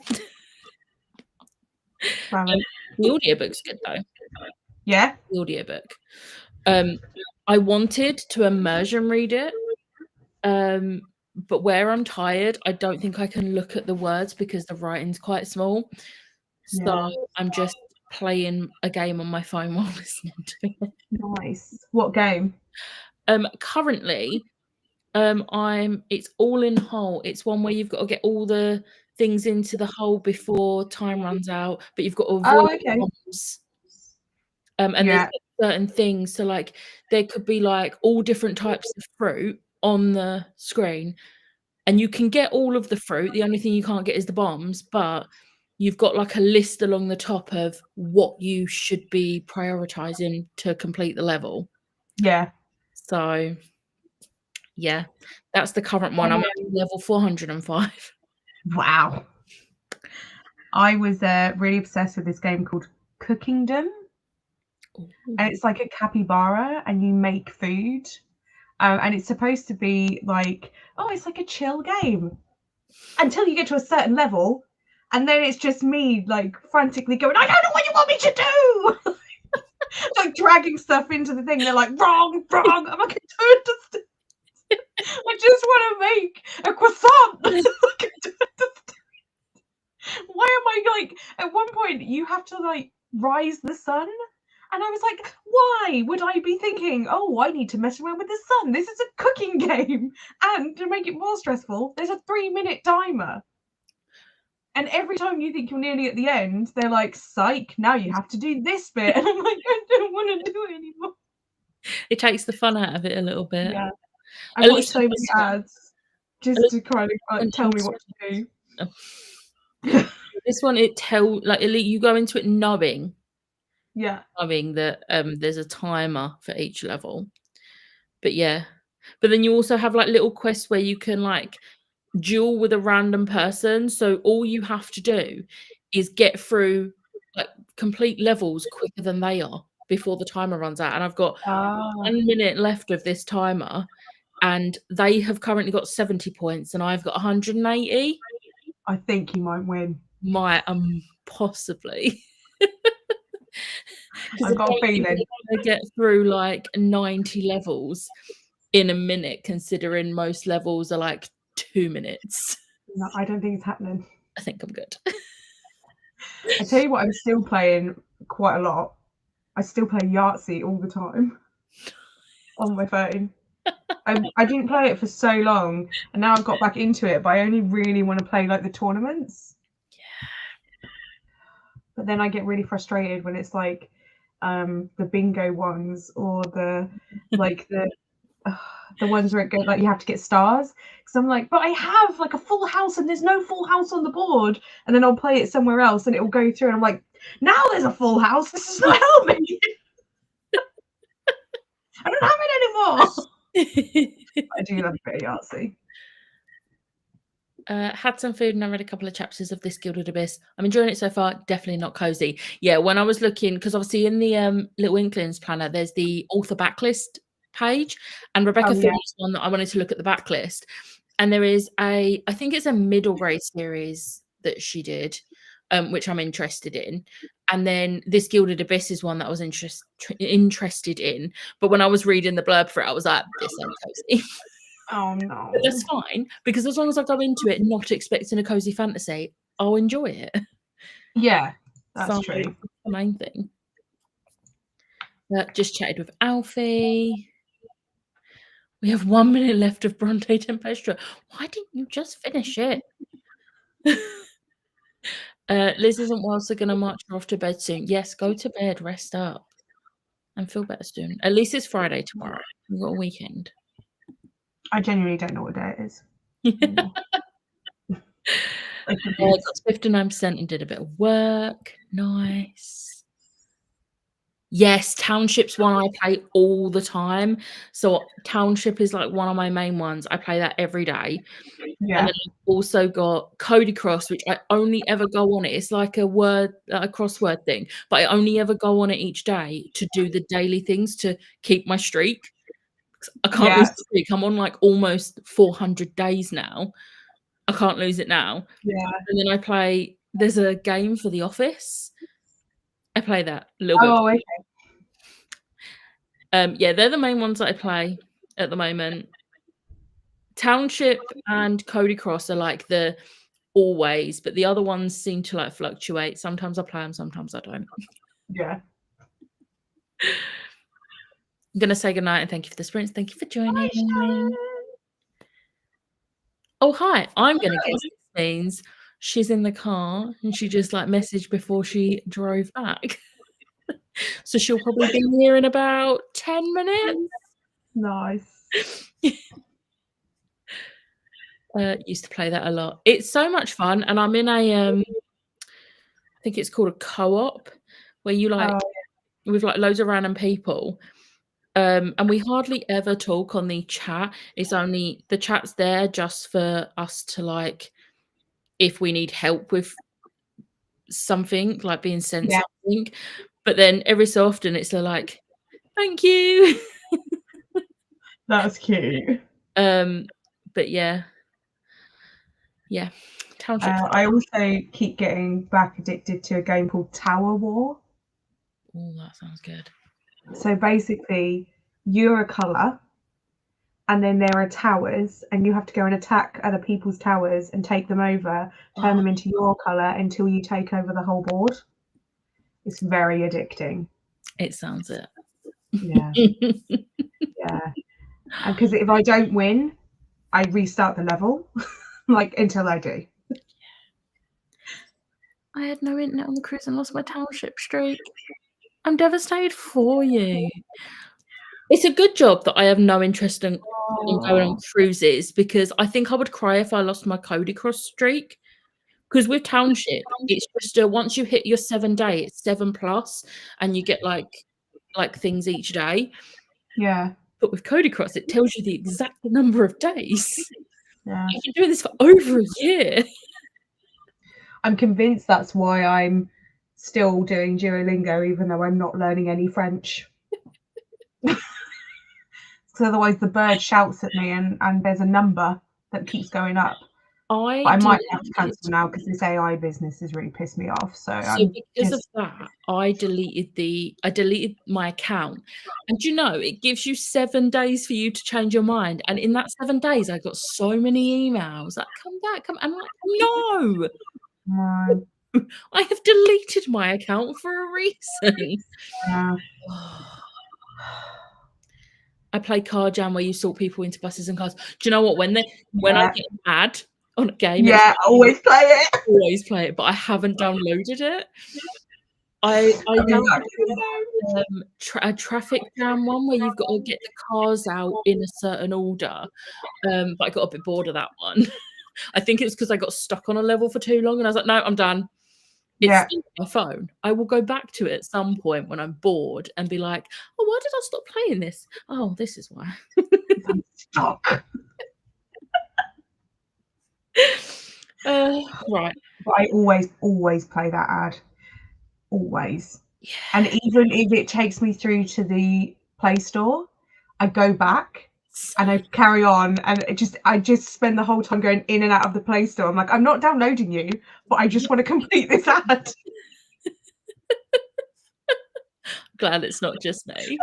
S1: The audiobook's good though.
S2: Yeah,
S1: the audiobook. I wanted to immersion read it, but where I'm tired, I don't think I can look at the words because the writing's quite small. So I'm just playing a game on my phone while listening to it.
S2: Nice. What game?
S1: Currently, it's all in hole. It's one where you've got to get all the things into the hole before time runs out, but you've got to avoid bombs. And there's certain things. So like there could be like all different types of fruit on the screen, and you can get all of the fruit. The only thing you can't get is the bombs, but you've got like a list along the top of what you should be prioritizing to complete the level.
S2: Yeah.
S1: So yeah, that's the current one. I'm at level 405.
S2: Wow. I was really obsessed with this game called Cookingdom. And it's like a capybara and you make food. And it's supposed to be like, oh, it's like a chill game. Until you get to a certain level. And then it's just me like frantically going, I don't know what you want me to do. Like dragging stuff into the thing. They're like, wrong. I'm like, I don't understand. I just want to make a croissant. Like, I don't understand. Why am I like, at one point you have to like rise the sun? And I was like, why would I be thinking, oh, I need to mess around with the sun? This is a cooking game. And to make it more stressful, there's a 3-minute timer. And every time you think you're nearly at the end, they're like, psych, now you have to do this bit. And I'm like, I don't want to do it anymore.
S1: It takes the fun out of it a little bit.
S2: Yeah. I watched so many ads just to kind of tell me what to do.
S1: Oh. This one, you go into it knowing that there's a timer for each level. But yeah. But then you also have like little quests where you can like duel with a random person. So all you have to do is get through like complete levels quicker than they are before the timer runs out. And I've got 1 minute left of this timer, and they have currently got 70 points and I've got 180.
S2: I think you might win.
S1: Possibly.
S2: I've got a feeling.
S1: I get through like 90 levels in a minute, considering most levels are like 2 minutes.
S2: No, I don't think it's happening.
S1: I think I'm good.
S2: I tell you what, I'm still playing quite a lot. I still play Yahtzee all the time on my phone. I didn't play it for so long, and now I've got back into it, but I only really want to play like the tournaments.
S1: Yeah.
S2: But then I get really frustrated when it's like the bingo ones or the ones where it goes like you have to get stars. Because I'm like, but I have like a full house and there's no full house on the board. And then I'll play it somewhere else and it will go through and I'm like, now there's a full house. This is not helping. I don't have it anymore. I do love a bit of Yahtzee.
S1: Had some food and I read a couple of chapters of This Gilded Abyss. I'm enjoying it so far. Definitely not cozy. Yeah, when I was looking, because obviously in the Little Inklings planner, there's the author backlist page, and Rebecca thought was one that I wanted to look at the backlist. And there is I think it's a middle grade series that she did, which I'm interested in. And then This Gilded Abyss is one that I was interested in. But when I was reading the blurb for it, I was like, this ain't cozy.
S2: Oh no.
S1: But that's fine, because as long as I go into it not expecting a cozy fantasy, I'll enjoy it.
S2: Yeah, that's true.
S1: That's the main thing. Just chatted with Alfie. We have 1 minute left of Bronte Tempestra. Why didn't you just finish it? Liz isn't well, so gonna march her off to bed soon. Yes, go to bed, rest up, and feel better soon. At least it's Friday tomorrow. We've got a weekend.
S2: I genuinely don't know what day it is.
S1: Got 59% and did a bit of work. Nice. Yes, Township's one I play all the time. So Township is like one of my main ones. I play that every day.
S2: Yeah.
S1: And then I've also got Cody Cross, which I only ever go on it. It's like a crossword thing, but I only ever go on it each day to do the daily things to keep my streak. I can't lose the streak. I'm on like almost 400 days now. I can't lose it now.
S2: Yeah.
S1: And then I play, there's a game for The Office. I play that a little bit.
S2: Oh, okay.
S1: Yeah, they're the main ones that I play at the moment. Township and Cody Cross are like the always, but the other ones seem to like fluctuate. Sometimes I play them, sometimes I don't.
S2: Yeah.
S1: I'm going to say goodnight and thank you for the sprints. Thank you for joining. Oh, hi. I'm going to guess this means she's in the car and she just like messaged before she drove back. So she'll probably be here in about 10 minutes.
S2: Nice.
S1: Used to play that a lot. It's so much fun. And I'm in a, I think it's called a co-op where you like, with like loads of random people. And we hardly ever talk on the chat. It's only the chat's there just for us to like, if we need help with something, like being sent something. But then every so often it's like, thank you.
S2: That's cute.
S1: But yeah. Township.
S2: I also keep getting back addicted to a game called Tower War.
S1: Oh, that sounds good.
S2: So basically, you're a colour, and then there are towers, and you have to go and attack other people's towers and take them over, turn them into your colour until you take over the whole board. It's very addicting.
S1: It sounds it.
S2: Yeah. Yeah. And because if I don't win, I restart the level, like until I do.
S1: I had no internet on the cruise and lost my Township streak. I'm devastated for you. It's a good job that I have no interest in going on cruises, because I think I would cry if I lost my Cody Cross streak. Because with Township, it's just once you hit your 7 day, it's 7+, and you get like things each day.
S2: Yeah.
S1: But with Cody Cross, it tells you the exact number of days.
S2: Yeah.
S1: You've been doing this for over a year.
S2: I'm convinced that's why I'm still doing Duolingo, even though I'm not learning any French. Because otherwise the bird shouts at me and there's a number that keeps going up.
S1: I
S2: But I might have to
S1: deleted
S2: cancel now because this AI business has really pissed me off. So
S1: so
S2: I'm
S1: because of
S2: just
S1: that, I deleted my account. And do you know, it gives you 7 days for you to change your mind. And in that 7 days, I got so many emails like, "Come back, come." I'm like, "No,
S2: no.
S1: I have deleted my account for a reason."
S2: Yeah.
S1: I play Car Jam where you sort people into buses and cars. Do you know what? When I
S2: Yeah.
S1: get an ad on a game, it's
S2: Yeah. Always play it.
S1: always play it, but I haven't downloaded it. I
S2: I mean, like,
S1: downloaded a traffic jam one where you've got to get the cars out in a certain order, but I got a bit bored of that one. I think it's because I got stuck on a level for too long, and I was like, "No, I'm done." It's
S2: yeah.
S1: still on my phone. I will go back to it at some point when I'm bored and be like, "Oh, why did I stop playing this? Oh, this is why."
S2: I'm stuck.
S1: Right.
S2: But I always play that ad. Always.
S1: Yeah.
S2: And even if it takes me through to the Play Store, I go back and I carry on, and I just spend the whole time going in and out of the Play Store. I'm like, I'm not downloading you, but I just want to complete this ad.
S1: Glad it's not just me.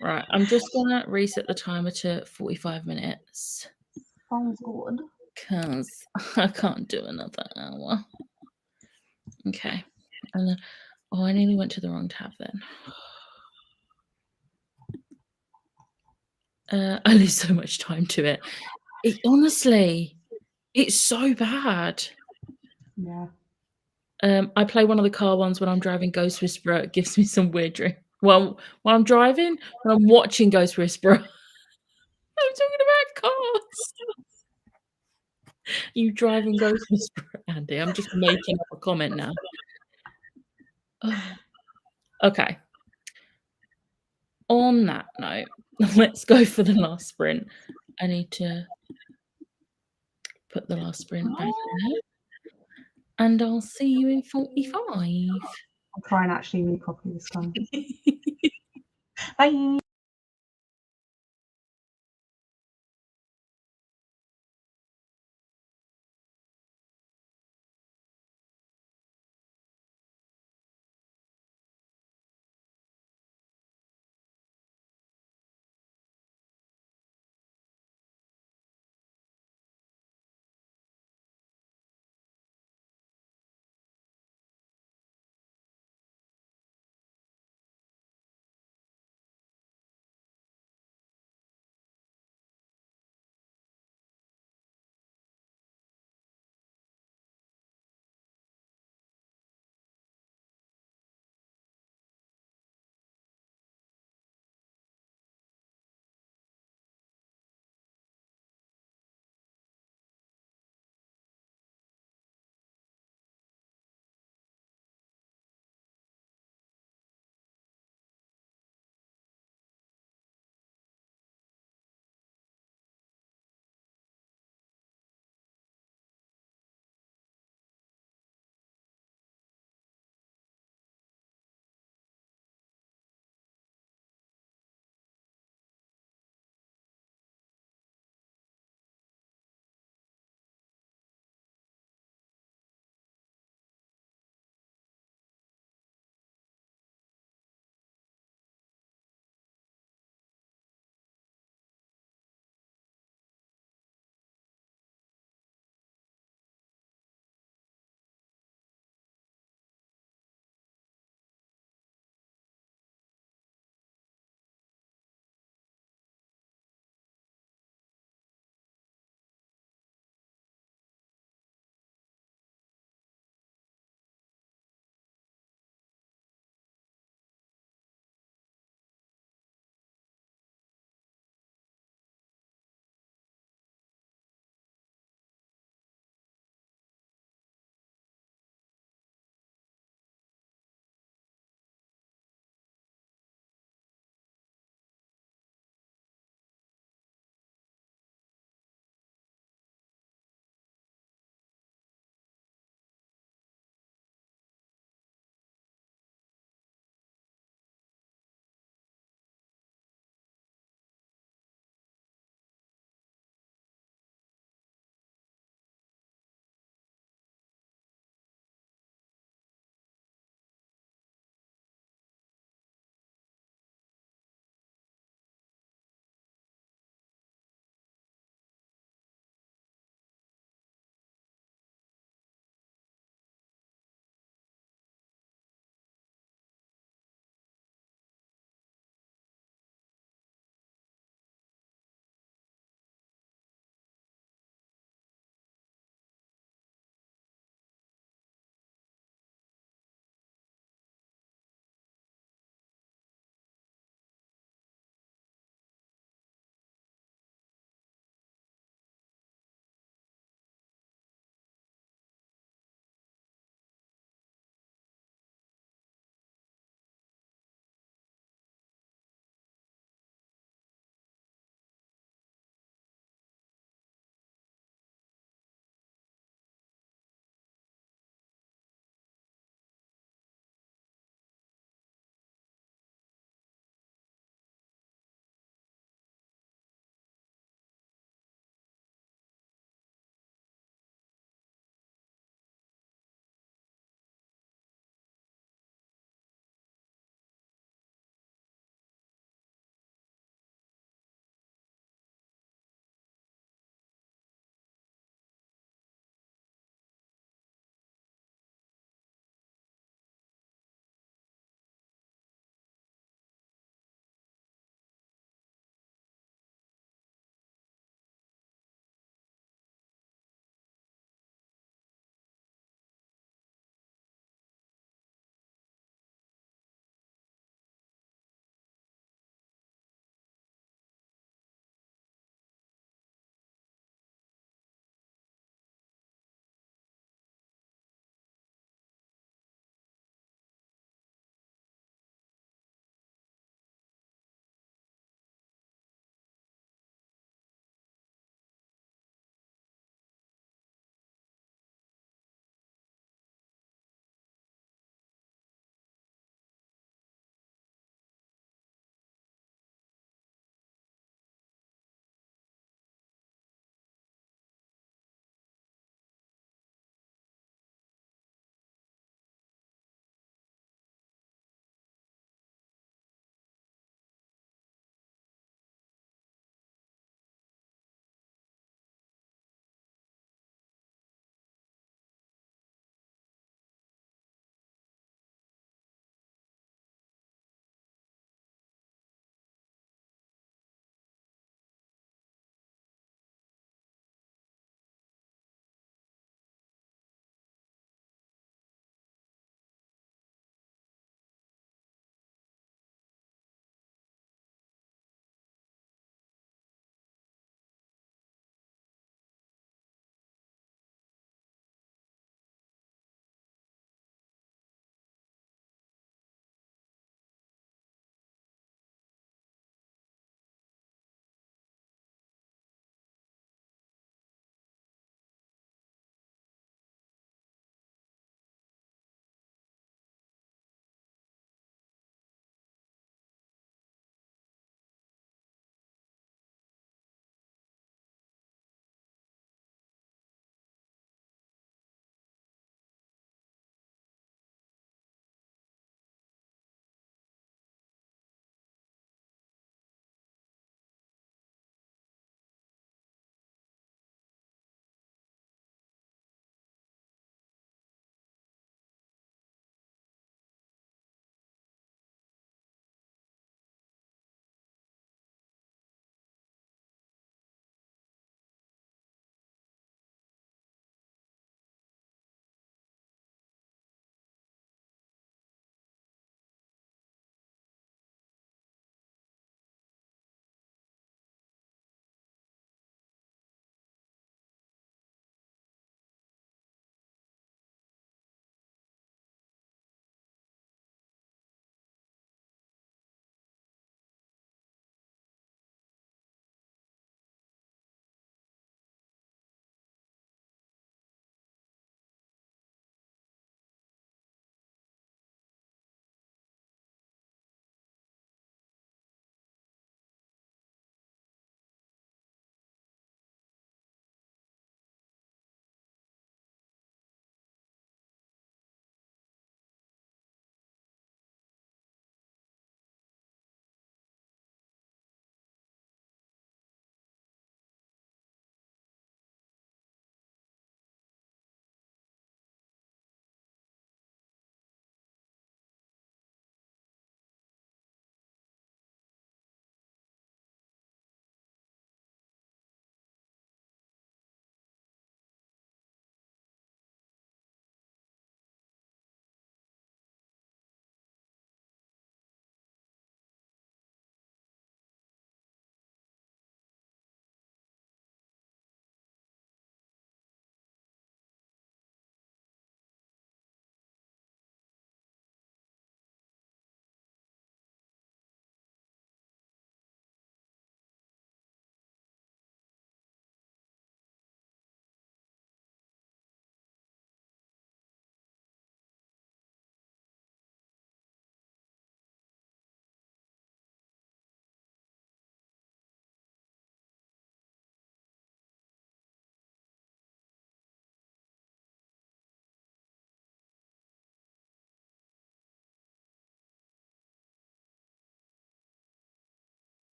S1: Right, I'm just gonna reset the timer to 45 minutes
S2: Sounds good.
S1: because I can't do another hour. Okay. And then, oh, I nearly went to the wrong tab then. I lose so much time to it. Honestly, it's so bad.
S2: Yeah.
S1: I play one of the car ones when I'm driving Ghost Whisperer. It gives me some weird dream. Well, while I'm driving, when I'm watching Ghost Whisperer, I'm talking about cars. You driving Ghost Whisperer, Andy? I'm just making up a comment now. Okay. On that note, let's go for the last sprint. I need to put the last sprint back there. And I'll see you in 45.
S2: I'll try and actually read properly this time. Bye.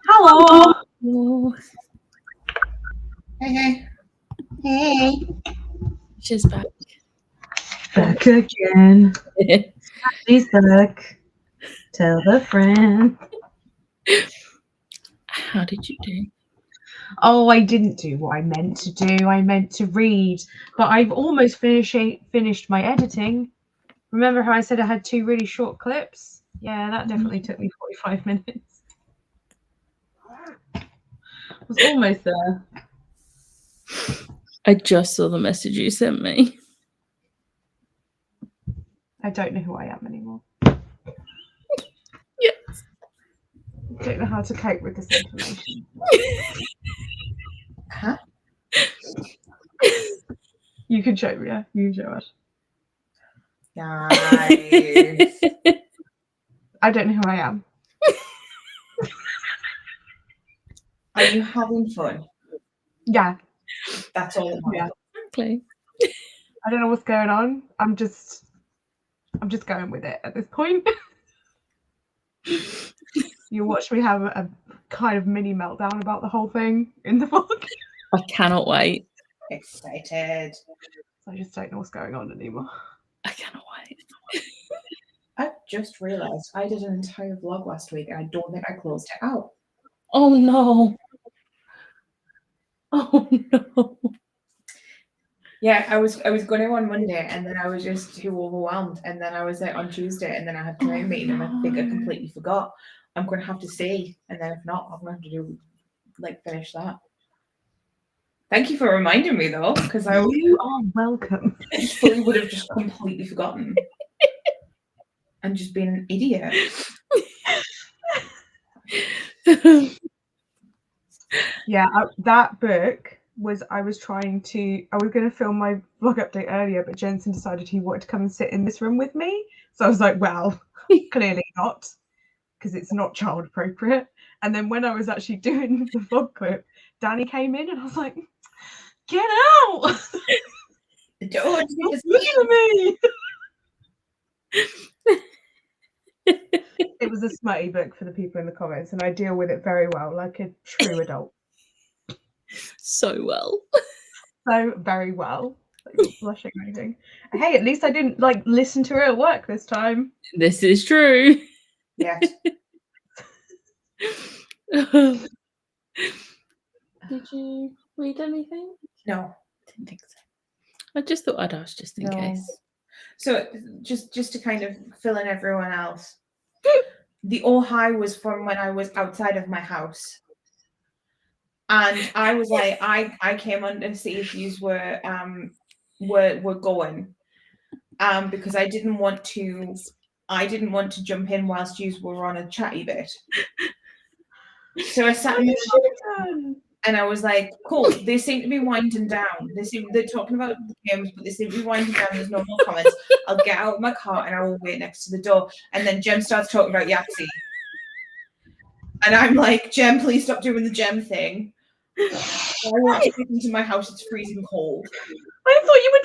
S2: Hello.
S1: Oh,
S3: Hey.
S1: she's back.
S2: Back again. She's back. Tell her friend.
S1: How did you do?
S2: Oh, I didn't do what I meant to do. I meant to read, but I've almost finished my editing. Remember how I said I had 2 really short clips? Yeah, that definitely took me 45 minutes. I was almost there.
S1: I just saw the message you sent me.
S2: I don't know who I am anymore.
S1: Yes.
S2: I don't know how to cope with this information.
S3: Huh?
S2: You can show me, yeah? You can show us.
S3: Nice.
S2: I don't know who I am.
S3: Are you having fun?
S2: Yeah,
S3: That's all.
S2: yeah.
S1: Exactly.
S2: I don't know what's going on. I'm just going with it at this point. You watch me have a kind of mini meltdown about the whole thing in the book.
S1: I cannot wait.
S3: Excited.
S2: I just don't know what's going on anymore.
S1: I cannot wait.
S3: I just realised I did an entire vlog last week and I don't think I closed it out.
S1: Oh no. Oh no.
S3: Yeah, I was going to on Monday and then I was just too overwhelmed. And then I was there on Tuesday and then I had a client meeting and I think I completely forgot. I'm going to have to see. And then if not, I'm going to have to finish that. Thank you for reminding me though, because
S2: You are welcome.
S3: I fully would have just completely forgotten and just been an idiot.
S2: Yeah, that book was, I was going to film my vlog update earlier, but Jensen decided he wanted to come and sit in this room with me. So I was like, well, clearly not, because it's not child appropriate. And then when I was actually doing the vlog clip, Danny came in and I was like, get out!
S3: Don't
S2: Stop looking at me! It was a smutty book for the people in the comments, and I deal with it very well, like a true adult.
S1: So well.
S2: So very well. Like, not blushing or anything. Hey, at least I didn't listen to her at work this time.
S1: This is true.
S3: Yeah.
S1: Did you read anything?
S3: No.
S1: Didn't think so. I just thought I'd ask just in case.
S3: So just to kind of fill in everyone else, the oh hi was from when I was outside of my house. And I was like, I came on to see if you were going. Because I didn't want to jump in whilst you were on a chatty bit. So I sat in and I was like, cool, they seem to be winding down. They're talking about the games, but they seem to be winding down. There's no more comments. I'll get out of my car and I will wait next to the door. And then Jem starts talking about Yahtzee. And I'm like, Jem, please stop doing the Jem thing. I want to get into my house, it's freezing cold.
S2: I thought you were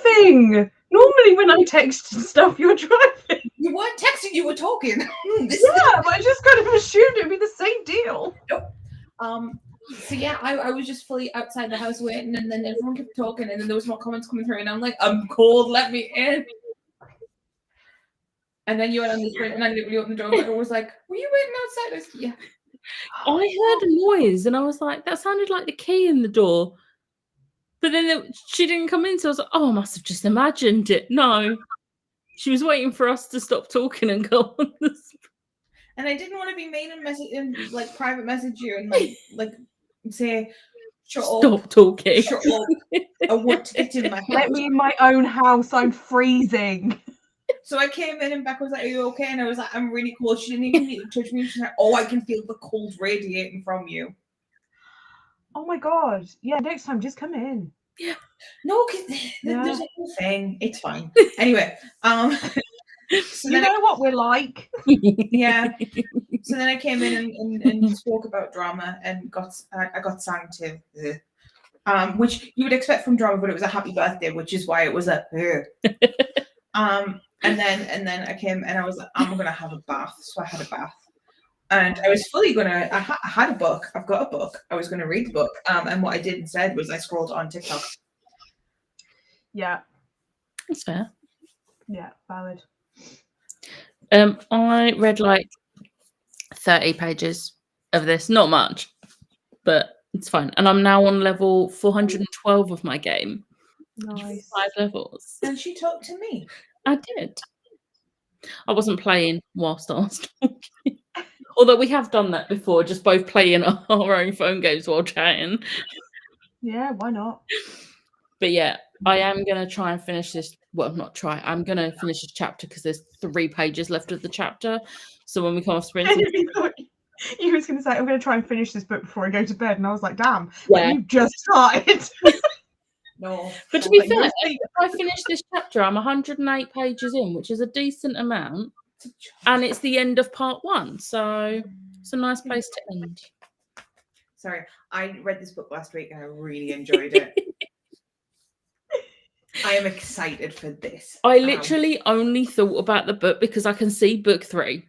S2: driving. Normally when I text and stuff, you're driving.
S3: You weren't texting, you were talking.
S2: Yeah, but I just kind of assumed it'd be the same deal.
S3: Nope. So yeah, I was just fully outside the house waiting, and then everyone kept talking, and then there was more comments coming through, and I'm like, I'm cold, let me in. And then you went on the sprint, and I literally opened the door, and I was like, were you waiting outside? I was, yeah.
S1: I heard a noise, and I was like, that sounded like the key in the door. But then she didn't come in, so I was like, oh, I must have just imagined it. No. She was waiting for us to stop talking and go on the sprint.
S3: And I didn't want to be mean and private message you and say,
S1: Stop talking.
S3: Shut up. I want to get in my house.
S2: Let me in my own house. I'm freezing.
S3: So I came in and Becca was like, are you okay? And I was like, I'm really cold. She didn't even need to touch me. She's like, oh, I can feel the cold radiating from you.
S2: Oh my god. Yeah, next time just come in.
S3: Yeah. No, because there's a whole thing. It's fine. Anyway, so
S2: you know what we're like.
S3: Yeah. So then I came in and spoke about drama and I got sang to, which you would expect from drama, but it was a happy birthday, which is why it was a. And then I came and I was like, I'm gonna have a bath. So I had a bath, And I was fully gonna. I had a book. I've got a book. I was gonna read the book. And what I did instead was I scrolled on TikTok.
S2: Yeah.
S1: That's fair.
S2: Yeah. Valid.
S1: I read like 30 pages of this. Not much, but it's fine. And I'm now on level 412 of my game.
S2: Nice.
S1: 5 levels.
S3: And she talked to me.
S1: I did. I wasn't playing whilst I was talking. Although we have done that before, just both playing our own phone games while chatting.
S2: Yeah. Why not?
S1: But yeah, I am going to try and finish this. Well, not try. I'm going to finish this chapter because there's 3 pages left of the chapter. So when we come off sprinting,
S2: You was going to say, I'm going to try and finish this book before I go to bed. And I was like, damn,
S1: Yeah.
S2: like, you just started.
S3: No.
S1: But to be
S2: Like,
S1: fair,
S2: you're
S1: if I finish this chapter, I'm 108 pages in, which is a decent amount. And it's the end of part 1. So it's a nice place to end.
S3: Sorry, I read this book last week and I really enjoyed it. I am excited for this.
S1: I literally only thought about the book because I can see book 3.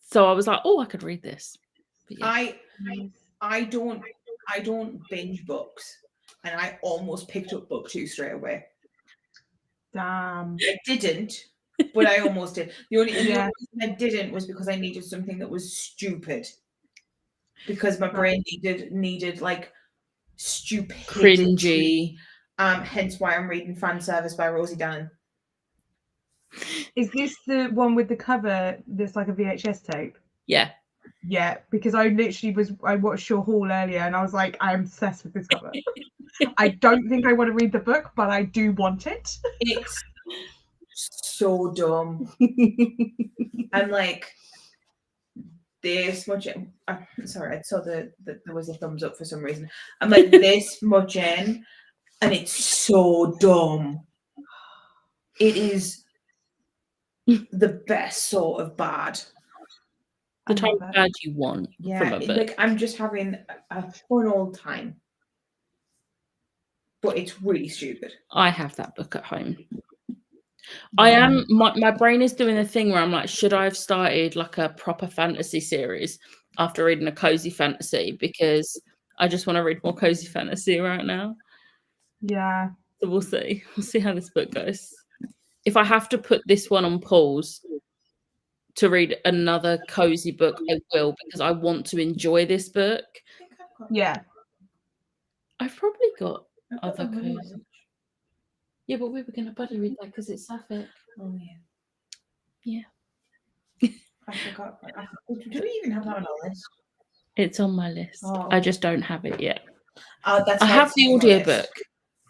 S1: So I was like, oh, I could read this. But yeah.
S3: I don't binge books, and I almost picked up book 2 straight away.
S2: Damn.
S3: I didn't, but I almost did. The only
S2: Yeah.
S3: reason I didn't was because I needed something that was stupid. Because my brain needed like stupidity.
S1: Cringy.
S3: Hence why I'm reading Fan Service by Rosie Dannon.
S2: Is this the one with the cover that's like a VHS tape?
S1: Yeah.
S2: Yeah, because I watched your haul earlier and I was like, I'm obsessed with this cover. I don't think I want to read the book, but I do want it.
S3: It's so dumb. I'm like, this much. Sorry, I saw that there was a thumbs up for some reason. I'm like this much in, and it's so dumb. It is the best sort of bad.
S1: The type of bad you want from a book.
S3: Like I'm just having a fun old time. But it's really stupid.
S1: I have that book at home. I am my brain is doing a thing where I'm like, should I have started like a proper fantasy series after reading a cozy fantasy? Because I just want to read more cozy fantasy right now.
S2: Yeah.
S1: So we'll see. We'll see how this book goes. If I have to put this one on pause to read another cozy book, I will, because I want to enjoy this book.
S2: Yeah.
S1: I've probably got other cozy. Yeah, but we were going to buddy read that because it's Sapphic.
S3: Oh,
S1: yeah.
S3: I forgot. Do we even have that on our list?
S1: It's on my list.
S3: Oh.
S1: I just don't have it yet.
S3: That's
S1: I have the audiobook.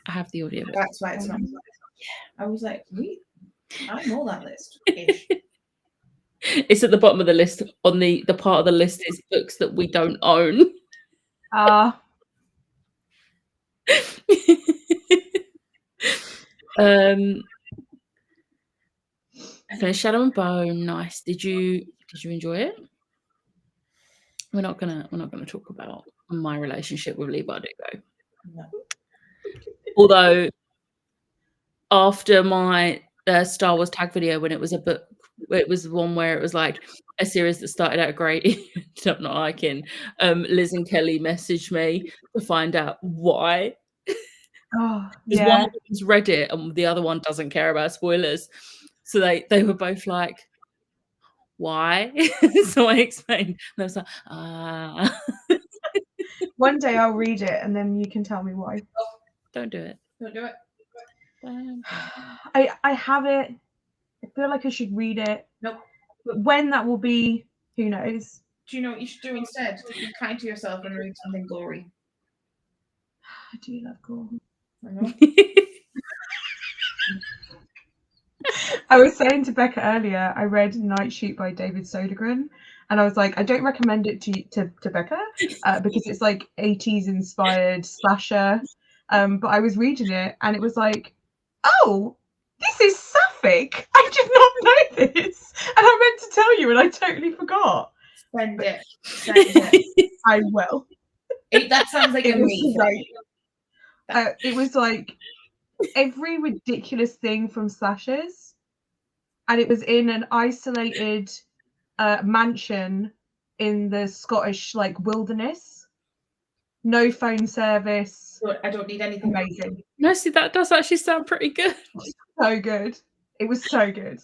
S1: I have the audiobook.
S3: That's why it's not. I was like, I know that list.
S1: It's at the bottom of the list. On the part of the list is books that we don't own. Finished Shadow and Bone. Nice. Did you enjoy it? We're not gonna talk about my relationship with Lee Bardugo.
S3: No.
S1: Although after my Star Wars tag video, when it was a book, it was one where it was like a series that started out great, ended up not liking. Liz and Kelly messaged me to find out why.
S2: Oh,
S1: because one of them's read it and the other one doesn't care about spoilers. So they were both like, why? So I explained. And I was like,
S2: One day I'll read it and then you can tell me why.
S1: Don't do it.
S3: Don't do it.
S2: I have it. I feel like I should read it.
S3: Nope.
S2: But when that will be, who knows?
S3: Do you know what you should do instead? Be kind to yourself and read something gory.
S2: I do love gore.
S3: I know.
S2: I was saying to Becca earlier, I read Night Shoot by David Sodergren, and I was like, I don't recommend it to Becca because it's like 80s inspired slasher. But I was reading it and it was like, oh, this is sapphic. I did not know this. And I meant to tell you and I totally forgot.
S3: Send it.
S2: I will.
S3: That sounds like a me.
S2: It was like every ridiculous thing from slashers, and it was in an isolated mansion in the Scottish like wilderness. No phone service.
S3: I don't need anything.
S2: Amazing.
S1: No, see, that does actually sound pretty good.
S2: So good. It was so good.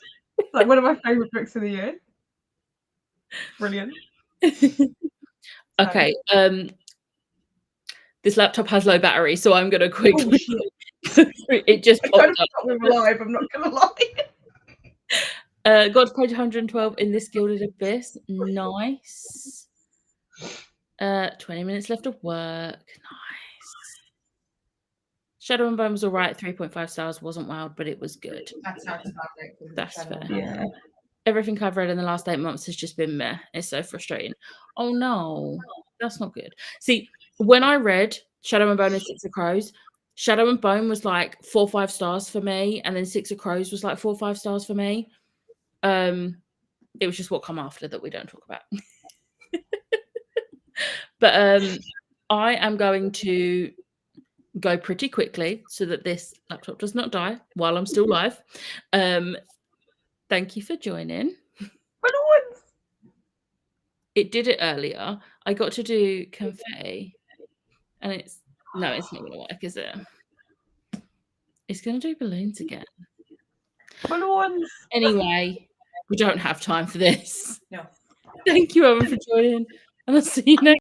S2: Like one of my favorite books of the year. Brilliant.
S1: Okay. This laptop has low battery, so I'm gonna quickly. It just
S2: I
S1: popped
S2: kind of
S1: up.
S2: forgot we were live. I'm not gonna lie.
S1: Got to page 112 in this Gilded Abyss. Nice. 20 minutes left of work. Nice. Shadow and Bone was all right. 3.5 stars. Wasn't wild, but it was good.
S3: That sounds about right.
S1: That's fair.
S2: Yeah.
S1: Everything I've read in the last 8 months has just been meh. It's so frustrating. Oh no, that's not good. See, when I read Shadow and Bone and Six of Crows, Shadow and Bone was like 4 or 5 stars for me, and then Six of Crows was like 4 or 5 stars for me. It was just what come after that we don't talk about. But I am going to go pretty quickly so that this laptop does not die while I'm still live. Thank you for joining. It did it earlier. I got to do confetti, and it's not gonna work, is it? It's gonna do balloons again.
S2: Balloons.
S1: Anyway, we don't have time for this.
S3: No.
S1: Thank you, everyone, for joining, and I'll see you next.